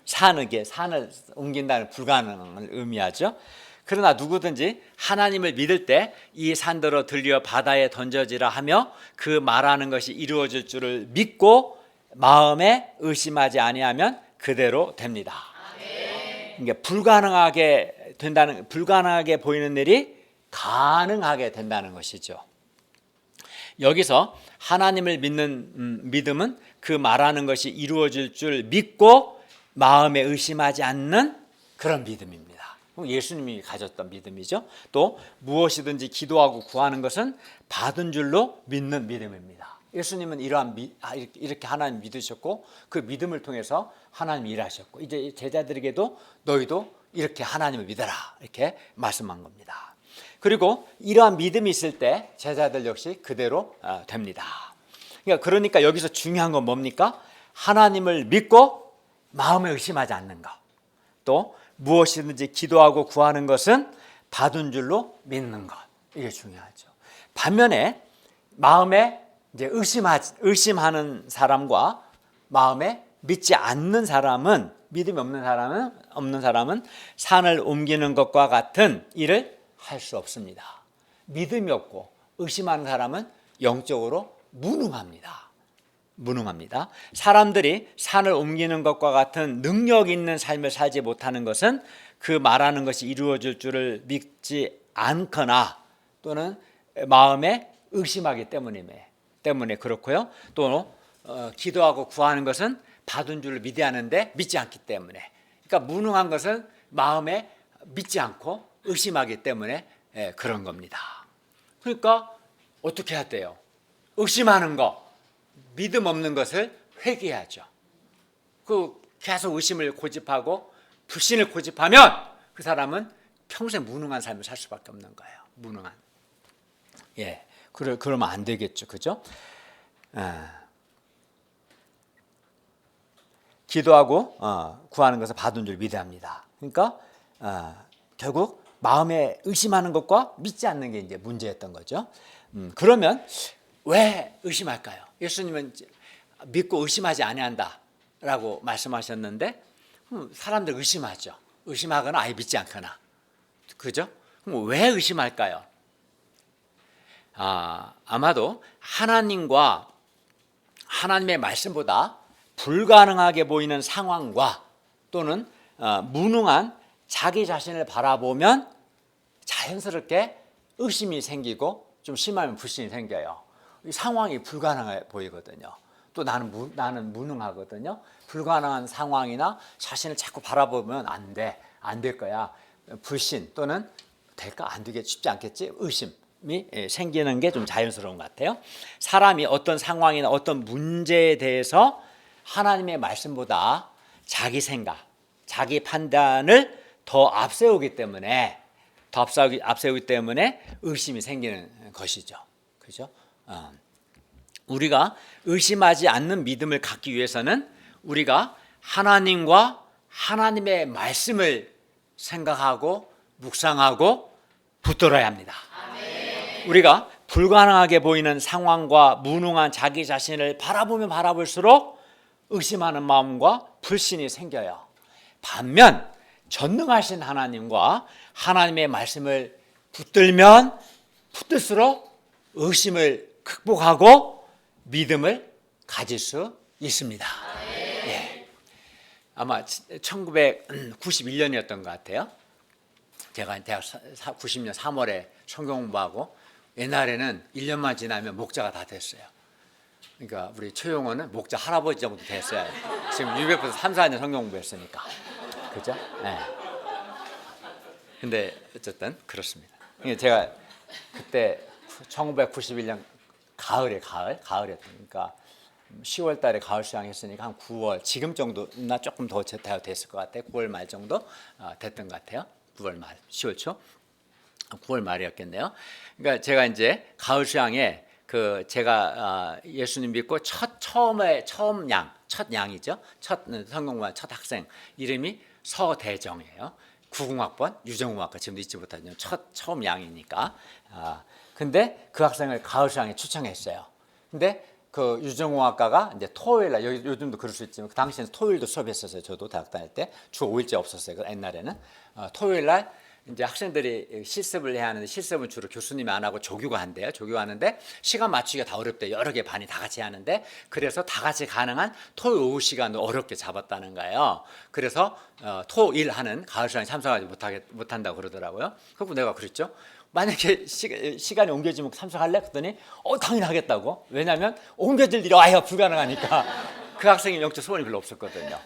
산을 옮긴다는 불가능을 의미하죠. 그러나 누구든지 하나님을 믿을 때 이 산더러 들려 바다에 던져지라 하며 그 말하는 것이 이루어질 줄을 믿고 마음에 의심하지 아니하면 그대로 됩니다. 그러니까 불가능하게 보이는 일이 가능하게 된다는 것이죠. 여기서 하나님을 믿는 믿음은 그 말하는 것이 이루어질 줄 믿고 마음에 의심하지 않는 그런 믿음입니다. 예수님이 가졌던 믿음이죠. 또 무엇이든지 기도하고 구하는 것은 받은 줄로 믿는 믿음입니다. 예수님은 이렇게 하나님 믿으셨고 그 믿음을 통해서 하나님 일하셨고 이제 제자들에게도 너희도 이렇게 하나님을 믿어라 이렇게 말씀한 겁니다. 그리고 이러한 믿음이 있을 때 제자들 역시 그대로 됩니다. 그러니까 여기서 중요한 건 뭡니까? 하나님을 믿고 마음에 의심하지 않는 것. 또 무엇이든지 기도하고 구하는 것은 받은 줄로 믿는 것. 이게 중요하죠. 반면에 마음에 이제 의심하는 사람과 마음에 믿지 않는 사람은 믿음이 없는 사람은 산을 옮기는 것과 같은 일을 할 수 없습니다. 믿음이 없고 의심하는 사람은 영적으로 무능합니다. 사람들이 산을 옮기는 것과 같은 능력 있는 삶을 살지 못하는 것은 그 말하는 것이 이루어질 줄을 믿지 않거나 또는 마음에 의심하기 때문에 그렇고요. 또 기도하고 구하는 것은 받은 줄을 믿어야하는데 믿지 않기 때문에, 그러니까 무능한 것은 마음에 믿지 않고 의심하기 때문에 그런 겁니다. 그러니까 어떻게 해야 돼요? 의심하는 거, 믿음 없는 것을 회개해야죠. 계속 의심을 고집하고 불신을 고집하면 그 사람은 평생 무능한 삶을 살 수밖에 없는 거예요. 무능한. 그러면 안 되겠죠, 그죠? 기도하고 구하는 것을 받은 줄 믿어야 합니다. 그러니까 결국 마음에 의심하는 것과 믿지 않는 게 이제 문제였던 거죠. 그러면 왜 의심할까요? 예수님은 믿고 의심하지 아니한다라고 말씀하셨는데 사람들 의심하죠. 의심하거나 아예 믿지 않거나, 그죠? 그럼 왜 의심할까요? 아마도 하나님과 하나님의 말씀보다 불가능하게 보이는 상황과 또는 무능한 자기 자신을 바라보면 자연스럽게 의심이 생기고 좀 심하면 불신이 생겨요. 상황이 불가능해 보이거든요. 또 나는 무능하거든요. 불가능한 상황이나 자신을 자꾸 바라보면 안 될 거야. 불신 또는 될까? 안 되겠지, 쉽지 않겠지? 의심. 생기는 게 좀 자연스러운 것 같아요. 사람이 어떤 상황이나 어떤 문제에 대해서 하나님의 말씀보다 자기 생각, 자기 판단을 더 앞세우기 때문에 의심이 생기는 것이죠. 그죠? 우리가 의심하지 않는 믿음을 갖기 위해서는 우리가 하나님과 하나님의 말씀을 생각하고 묵상하고 붙들어야 합니다. 우리가 불가능하게 보이는 상황과 무능한 자기 자신을 바라보면 바라볼수록 의심하는 마음과 불신이 생겨요. 반면 전능하신 하나님과 하나님의 말씀을 붙들면 붙들수록 의심을 극복하고 믿음을 가질 수 있습니다. 예. 아마 1991년이었던 것 같아요. 제가 대학 90년 3월에 성경 공부하고, 옛날에는 1년만 지나면 목자가 다 됐어요. 그러니까 우리 최용호는 목자 할아버지 정도 됐어요. 지금 유배부터 3, 4년 성경 공부했으니까. 그죠? 네. 근데 어쨌든 그렇습니다. 제가 그때 1991년 가을이었으니까 10월 달에 가을 수양 했으니까 한 9월, 지금 정도나 조금 더 됐을 것 같아요. 9월 말 정도 됐던 것 같아요. 9월 말, 10월 초, 9월 말이었겠네요. 그러니까 제가 이제 가을 수양에 제가 예수님 믿고 첫 양이죠. 첫 성공반 첫 학생 이름이 서대정이에요. 90학번 유정우학과, 지금도 잊지 못하죠. 처음 양이니까. 근데 그 학생을 가을 수양에 초청했어요. 근데 그 유정우학과가 이제 토요일 날, 요즘도 그럴 수 있지만 그 당시에는 토요일도 수업했었어요. 저도 대학 다닐 때 주 5일째 없었어요. 옛날에는 토요일 날 이제 학생들이 실습을 해야 하는데, 실습은 주로 교수님이 안 하고 조교가 한대요. 조교가 하는데 시간 맞추기가 다 어렵대요. 여러 개 반이 다 같이 하는데, 그래서 다 같이 가능한 토요일 오후 시간을 어렵게 잡았다는 거예요. 그래서 토일 하는 가을 수양에 참석하지 못한다고 그러더라고요. 그리고 내가 그랬죠. 만약에 시간이 옮겨지면 참석할래? 그랬더니 당연히 하겠다고. 왜냐하면 옮겨질 일이 아예 불가능하니까. 그 학생이 영적 소원이 별로 없었거든요.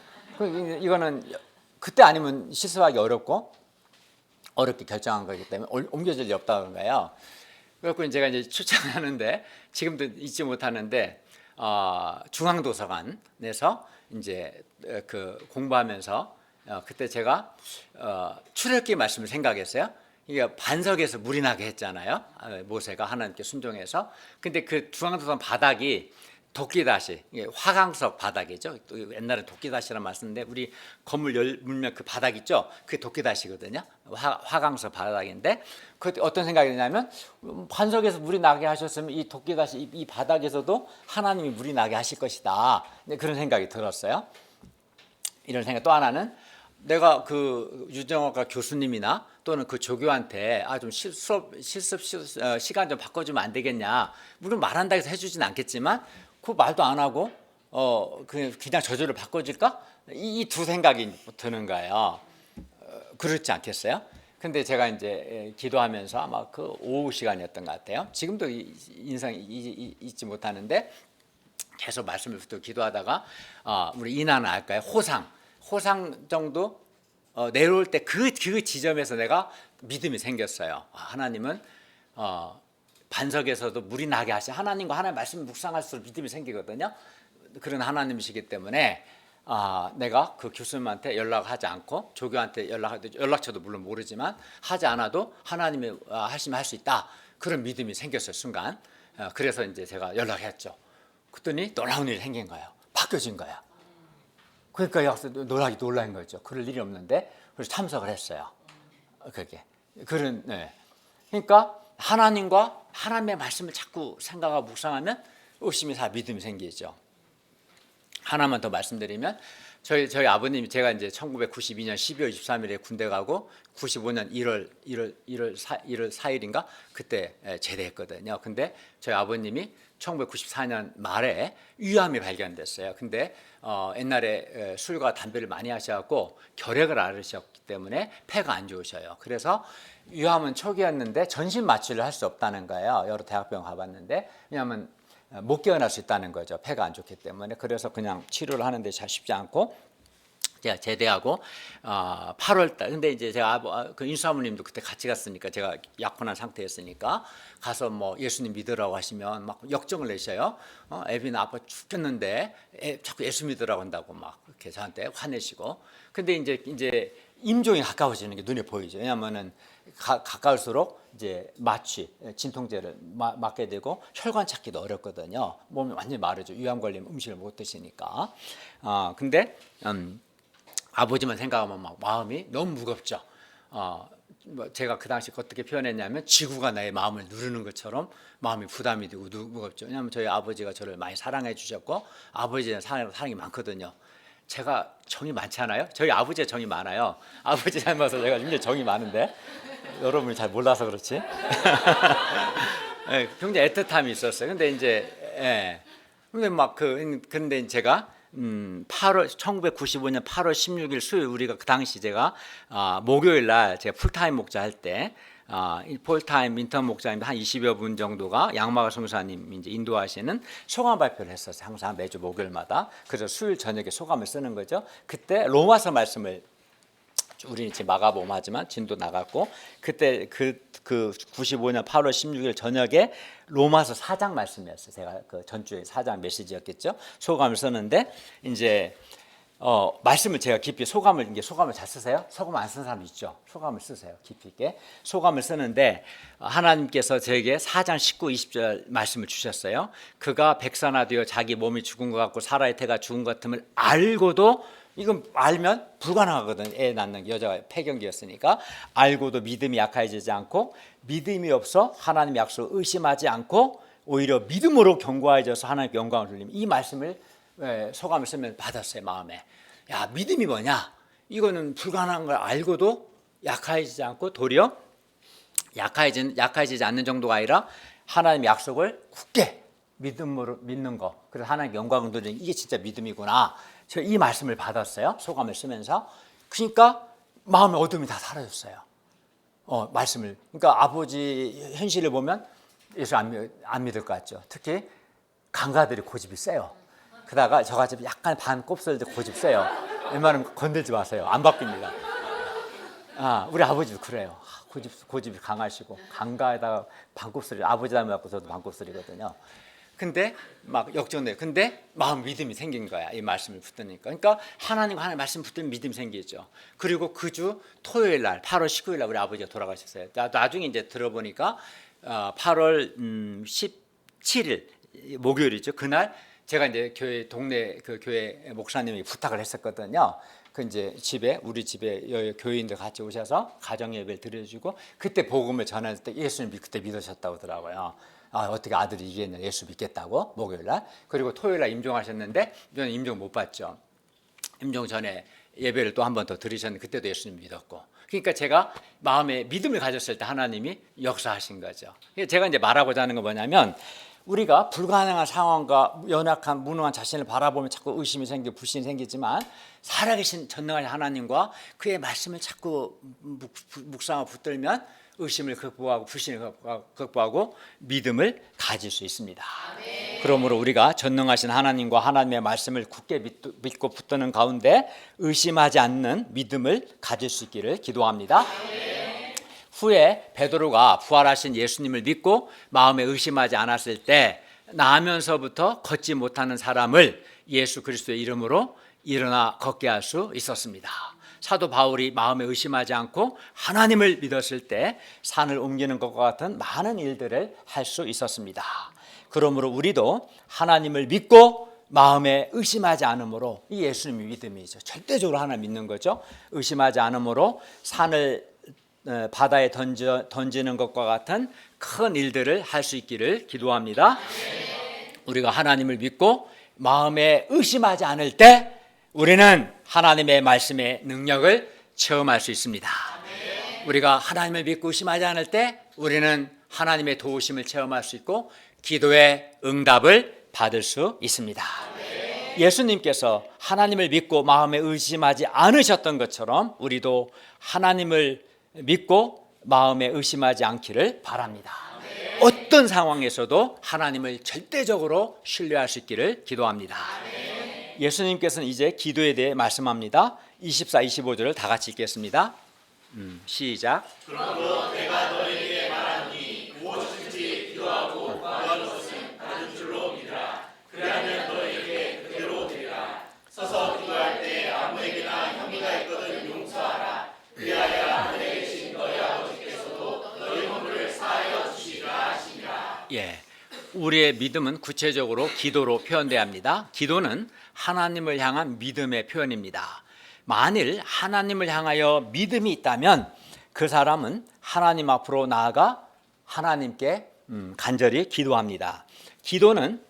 이거는 그때 아니면 실습하기 어렵게 결정한 거기 때문에 옮겨질 일이 없다는 거예요. 그래서 제가 이제 추천하는데, 지금도 잊지 못하는데, 중앙도서관에서 이제 공부하면서 그때 제가 출애굽기 말씀을 생각했어요. 이게 반석에서 물이 나게 했잖아요. 모세가 하나님께 순종해서. 근데 그 중앙도서관 바닥이 도끼다시, 화강석 바닥이죠. 또 옛날에 도끼다시란 말 쓰는데, 우리 건물 열면 그 바닥 있죠. 그게 도끼다시거든요. 화강석 바닥인데, 그 어떤 생각이 드냐면, 반석에서 물이 나게 하셨으면 이 도끼다시 이 바닥에서도 하나님이 물이 나게 하실 것이다. 그런 생각이 들었어요. 이런 생각. 또 하나는, 내가 그 유정학과 교수님이나 또는 그 조교한테 좀 실습 시간 좀 바꿔주면 안 되겠냐. 물론 말한다고 해서 해주진 않겠지만 그 말도 안 하고 그냥 저절로 바꿔줄까? 이 두 생각이 드는 거예요. 그렇지 않겠어요? 근데 제가 이제 기도하면서 아마 그 오후 시간이었던 것 같아요. 지금도 인상 잊지 못하는데, 계속 말씀을 붙들고 기도하다가 우리 이나는 알까요? 호상 정도 내려올 때 그 지점에서 내가 믿음이 생겼어요. 하나님은 반석에서도 물이 나게 하시, 하나님과 하나님의 말씀을 묵상할수록 믿음이 생기거든요. 그런 하나님이시기 때문에 내가 그 교수님한테 연락하지 않고, 조교한테 연락처도 물론 모르지만 하지 않아도 하나님의 하시면 할 수 있다. 그런 믿음이 생겼어요, 순간. 그래서 이제 제가 연락했죠. 그랬더니 놀라운 일이 생긴 거예요. 바뀌어진 거야. 그러니까 놀란 거죠. 그럴 일이 없는데. 그래서 참석을 했어요. 그러니까 하나님과 하나님의 말씀을 자꾸 생각하고 묵상하면 의심이 다 믿음이 생기죠. 하나만 더 말씀드리면, 저희 아버님이, 제가 이제 1992년 12월 23일에 군대 가고 95년 1월 4일인가 그때 제대했거든요. 근데 저희 아버님이 1994년 말에 위암이 발견됐어요. 근데 옛날에 술과 담배를 많이 하셔갖고 결핵을 앓으셨기 때문에 폐가 안 좋으셔요. 그래서 위암은 초기였는데 전신 마취를 할 수 없다는 거예요. 여러 대학병원 가봤는데, 왜냐하면 못 깨어날 수 있다는 거죠. 폐가 안 좋기 때문에. 그래서 그냥 치료를 하는데 잘 쉽지 않고, 제가 제대하고 8월 달. 근데 이제 제가 그 인수사모님도 그때 같이 갔으니까 제가 약혼한 상태였으니까 가서 뭐 예수님 믿으라고 하시면 막 역정을 내셔요. 애비는 아빠 죽겠는데 자꾸 예수 믿으라고 한다고 막 그렇게 저한테 화내시고. 근데 이제 임종이 가까워지는 게 눈에 보이죠. 왜냐하면은 가까울수록 이제 마취, 진통제를 맞게 되고 혈관 찾기도 어렵거든요. 몸이 완전히 마르죠. 위암 걸리면 음식을 못 드시니까. 근데 아버지만 생각하면 막 마음이 너무 무겁죠. 뭐 제가 그 당시 어떻게 표현했냐면 지구가 나의 마음을 누르는 것처럼 마음이 부담이 되고 무겁죠. 왜냐하면 저희 아버지가 저를 많이 사랑해 주셨고 아버지는 사랑이 많거든요. 제가 정이 많지 않아요? 저희 아버지가 정이 많아요. 아버지 닮아서 제가 굉장히 정이 많은데 여러분이 잘 몰라서 그렇지. 네, 굉장히 애틋함이 있었어요. 근데 제가 1995년 8월 16일 수요일 우리가 그 당시 제가 목요일 날 제가 풀타임 목자 할 때 풀타임 인턴 목자님 한 20여 분 정도가 양마가 성사님 이제 인도하시는 소감 발표를 했었어요. 항상 매주 목요일마다. 그래서 수요일 저녁에 소감을 쓰는 거죠. 그때 로마서 말씀을 우리는 지금 마가복음 하지만 진도 나갔고 그때 그 95년 8월 16일 저녁에 로마서 4장 말씀이었어요. 제가 그 전주에 4장 메시지였겠죠. 소감을 썼는데 이제 말씀을 제가 깊이 소감을 잘 쓰세요? 소감 안 쓰는 사람 있죠. 소감을 쓰세요. 깊이 있게 소감을 쓰는데 하나님께서 저에게 4장 19, 20절 말씀을 주셨어요. 그가 백사나 되어 자기 몸이 죽은 것 같고 사라의 태가 죽은 것 같음을 알고도 이건 알면 불가능하거든. 애 낳는 여자가 폐경기였으니까 알고도 믿음이 약해지지 않고 믿음이 없어 하나님의 약속을 의심하지 않고 오히려 믿음으로 견고해져서 하나님께 영광을 돌리면 이 말씀을 소감을 쓰면 받았어요. 마음에 야 믿음이 뭐냐 이거는 불가능한 걸 알고도 약해지지 않고 도리어 약해지지 않는 정도가 아니라 하나님의 약속을 굳게 믿음으로 믿는 거 그래서 하나님께 영광을 돌리는 이게 진짜 믿음이구나. 제가 이 말씀을 받았어요. 소감을 쓰면서. 그러니까 마음의 어둠이 다 사라졌어요. 말씀을. 그러니까 아버지 현실을 보면 예수 안 믿을 것 같죠. 특히 강가들이 고집이 세요. 그러다가 저같이 약간 반 곱슬들 고집 세요. 웬만하면 건들지 마세요. 안 바뀝니다. 우리 아버지도 그래요. 고집이 강하시고 강가에다가 반곱슬이 아버지 닮아갖고 저도 반곱슬이거든요. 근데 막 역전돼요. 근데 마음 믿음이 생긴 거야. 이 말씀을 붙드니까. 그러니까 하나님과 하나님 말씀 붙으면 믿음이 생기죠. 그리고 그 주 토요일 날 8월 19일 날 우리 아버지가 돌아가셨어요. 나중에 이제 들어보니까 8월 17일 목요일이죠. 그날 제가 이제 동네 그 교회 목사님이 부탁을 했었거든요. 그 이제 우리 집에 교인들 같이 오셔서 가정 예배를 드려주고 그때 복음을 전할 때 예수님 그때 믿으셨다고 하더라고요. 어떻게 아들이 이기겠냐 예수 믿겠다고 목요일날. 그리고 토요일날 임종하셨는데 저는 임종 못 봤죠. 임종 전에 예배를 또 한 번 더 드리셨는데 그때도 예수님 믿었고. 그러니까 제가 마음에 믿음을 가졌을 때 하나님이 역사하신 거죠. 제가 이제 말하고자 하는 건 뭐냐면 우리가 불가능한 상황과 연약한 무능한 자신을 바라보면 자꾸 의심이 생기고 불신이 생기지만 살아계신 전능하신 하나님과 그의 말씀을 자꾸 묵상하고 붙들면 의심을 극복하고 불신을 극복하고 믿음을 가질 수 있습니다. 그러므로 우리가 전능하신 하나님과 하나님의 말씀을 굳게 믿고 붙드는 가운데 의심하지 않는 믿음을 가질 수 있기를 기도합니다. 후에 베드로가 부활하신 예수님을 믿고 마음에 의심하지 않았을 때 나면서부터 걷지 못하는 사람을 예수 그리스도의 이름으로 일어나 걷게 할 수 있었습니다. 사도 바울이 마음에 의심하지 않고 하나님을 믿었을 때 산을 옮기는 것과 같은 많은 일들을 할 수 있었습니다. 그러므로 우리도 하나님을 믿고 마음에 의심하지 않으므로 이 예수님의 믿음이죠. 절대적으로 하나님 믿는 거죠. 의심하지 않으므로 산을 바다에 던지는 것과 같은 큰 일들을 할 수 있기를 기도합니다. 우리가 하나님을 믿고 마음에 의심하지 않을 때 우리는 하나님의 말씀의 능력을 체험할 수 있습니다. 우리가 하나님을 믿고 의심하지 않을 때 우리는 하나님의 도우심을 체험할 수 있고 기도의 응답을 받을 수 있습니다. 예수님께서 하나님을 믿고 마음에 의심하지 않으셨던 것처럼 우리도 하나님을 믿고 마음에 의심하지 않기를 바랍니다. 어떤 상황에서도 하나님을 절대적으로 신뢰할 수 있기를 기도합니다. 예수님께서는 이제 기도에 대해 말씀합니다. 24, 25절을 다 같이 읽겠습니다. 시작. 그러므로 내가 너희에게 말하노니 무엇이든지 기도하고 구하는 것은 받은 줄로 믿으라. 그리하면 너희에게 그대로 되리라. 서서 기도할 때 아무에게나 혐의가 있거든 용서하라. 그리하여 하늘에 계신 너희 아버지께서도 너희 허물을 사하여 주시리라 하시니라. 예, 우리의 믿음은 구체적으로 기도로 표현돼야 합니다. 기도는 하나님을 향한 믿음의 표현입니다. 만일 하나님을 향하여 믿음이 있다면 그 사람은 하나님 앞으로 나아가 하나님께 간절히 기도합니다. 기도는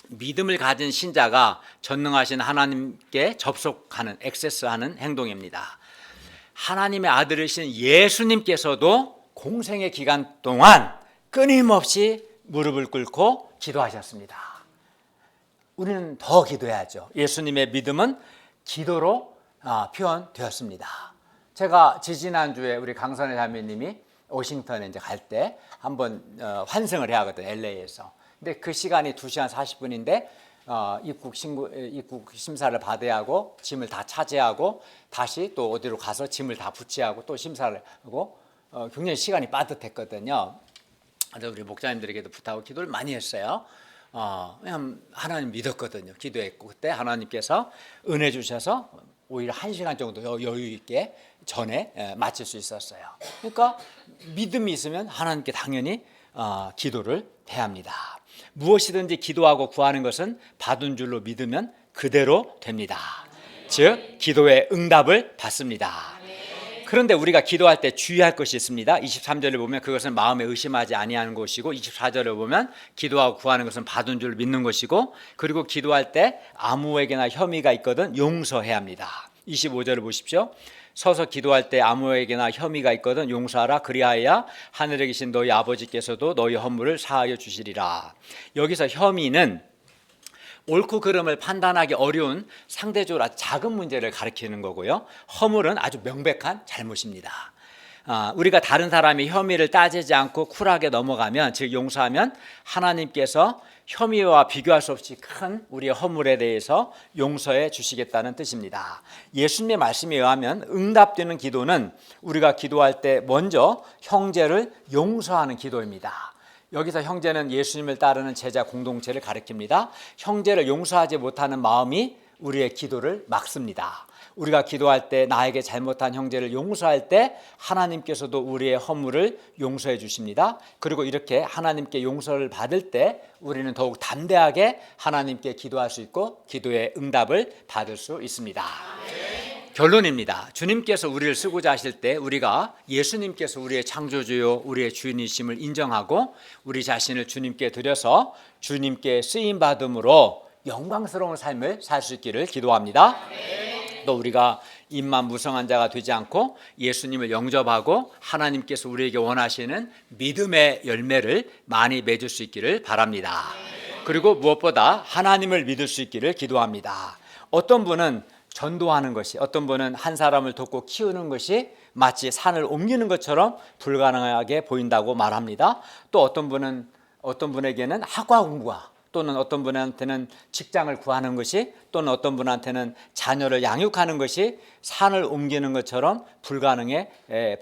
믿음을 가진 신자가 전능하신 하나님께 접속하는, 액세스하는 행동입니다. 하나님의 아들이신 예수님께서도 공생의 기간 동안 끊임없이 무릎을 꿇고 기도하셨습니다. 우리는 더 기도해야죠. 예수님의 믿음은 기도로 표현되었습니다. 제가 지지난주에 우리 강선의 자매님이 워싱턴에 이제 갈 때 한번 환승을 해야 하거든요. LA에서. 근데 그 시간이 2시간 40분인데 입국 심사를 받아야 하고 짐을 다 차지하고 다시 또 어디로 가서 짐을 다 부치하고 또 심사를 하고 굉장히 시간이 빠듯했거든요. 그래서 우리 목사님들에게도 부탁하고 기도를 많이 했어요. 그냥 하나님 믿었거든요. 기도했고 그때 하나님께서 은혜 주셔서 오히려 1시간 정도 여유 있게 전에 마칠 수 있었어요. 그러니까 믿음이 있으면 하나님께 당연히 기도를 해야 합니다. 무엇이든지 기도하고 구하는 것은 받은 줄로 믿으면 그대로 됩니다. 즉 기도의 응답을 받습니다. 그런데 우리가 기도할 때 주의할 것이 있습니다. 23절을 보면 그것은 마음에 의심하지 아니하는 것이고 24절을 보면 기도하고 구하는 것은 받은 줄 믿는 것이고 그리고 기도할 때 아무에게나 혐의가 있거든 용서해야 합니다. 25절을 보십시오. 서서 기도할 때 아무에게나 혐의가 있거든 용서하라. 그리하여 하늘에 계신 너희 아버지께서도 너희 허물을 사하여 주시리라. 여기서 혐의는 옳고 그름을 판단하기 어려운 상대적으로 아주 작은 문제를 가리키는 거고요. 허물은 아주 명백한 잘못입니다. 우리가 다른 사람의 혐의를 따지지 않고 쿨하게 넘어가면, 즉 용서하면 하나님께서 혐의와 비교할 수 없이 큰 우리의 허물에 대해서 용서해 주시겠다는 뜻입니다. 예수님의 말씀에 의하면 응답되는 기도는 우리가 기도할 때 먼저 형제를 용서하는 기도입니다. 여기서 형제는 예수님을 따르는 제자 공동체를 가리킵니다. 형제를 용서하지 못하는 마음이 우리의 기도를 막습니다. 우리가 기도할 때 나에게 잘못한 형제를 용서할 때 하나님께서도 우리의 허물을 용서해 주십니다. 그리고 이렇게 하나님께 용서를 받을 때 우리는 더욱 담대하게 하나님께 기도할 수 있고 기도의 응답을 받을 수 있습니다. 결론입니다. 주님께서 우리를 쓰고자 하실 때 우리가 예수님께서 우리의 창조주요 우리의 주인이심을 인정하고 우리 자신을 주님께 드려서 주님께 쓰임받음으로 영광스러운 삶을 살 수 있기를 기도합니다. 또 우리가 입만 무성한 자가 되지 않고 예수님을 영접하고 하나님께서 우리에게 원하시는 믿음의 열매를 많이 맺을 수 있기를 바랍니다. 그리고 무엇보다 하나님을 믿을 수 있기를 기도합니다. 어떤 분은 전도하는 것이, 어떤 분은 한 사람을 돕고 키우는 것이 마치 산을 옮기는 것처럼 불가능하게 보인다고 말합니다. 또 어떤 분에게는 학과 공부와 또는 어떤 분한테는 직장을 구하는 것이 또는 어떤 분한테는 자녀를 양육하는 것이 산을 옮기는 것처럼 불가능해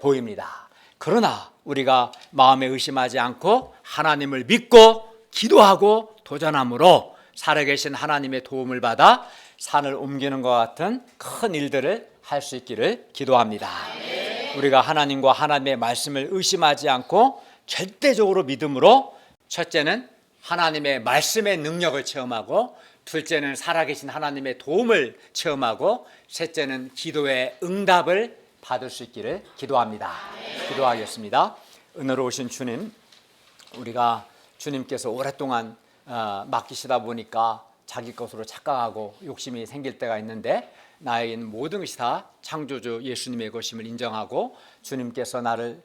보입니다. 그러나 우리가 마음에 의심하지 않고 하나님을 믿고 기도하고 도전함으로 살아계신 하나님의 도움을 받아 산을 옮기는 것 같은 큰 일들을 할 수 있기를 기도합니다. 우리가 하나님과 하나님의 말씀을 의심하지 않고 절대적으로 믿음으로 첫째는 하나님의 말씀의 능력을 체험하고 둘째는 살아계신 하나님의 도움을 체험하고 셋째는 기도의 응답을 받을 수 있기를 기도합니다. 기도하겠습니다. 은혜로우신 주님, 우리가 주님께서 오랫동안 맡기시다 보니까 자기 것으로 착각하고 욕심이 생길 때가 있는데 나에게는 모든 것이 다 창조주 예수님의 것임을 인정하고 주님께서 나를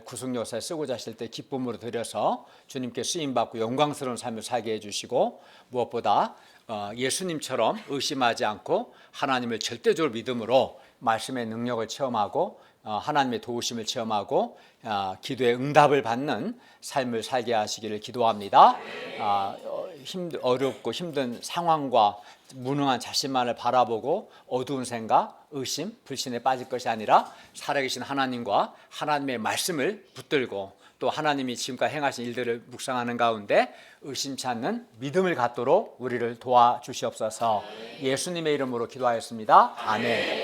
구속요사에 쓰고자 하실 때 기쁨으로 드려서 주님께 쓰임받고 영광스러운 삶을 살게 해주시고 무엇보다 예수님처럼 의심하지 않고 하나님을 절대적으로 믿음으로 말씀의 능력을 체험하고 하나님의 도우심을 체험하고 기도의 응답을 받는 삶을 살게 하시기를 기도합니다. 어렵고 힘든 상황과 무능한 자신만을 바라보고 어두운 생각, 의심, 불신에 빠질 것이 아니라 살아계신 하나님과 하나님의 말씀을 붙들고 또 하나님이 지금까지 행하신 일들을 묵상하는 가운데 의심치 않는 믿음을 갖도록 우리를 도와주시옵소서. 예수님의 이름으로 기도하였습니다. 아멘.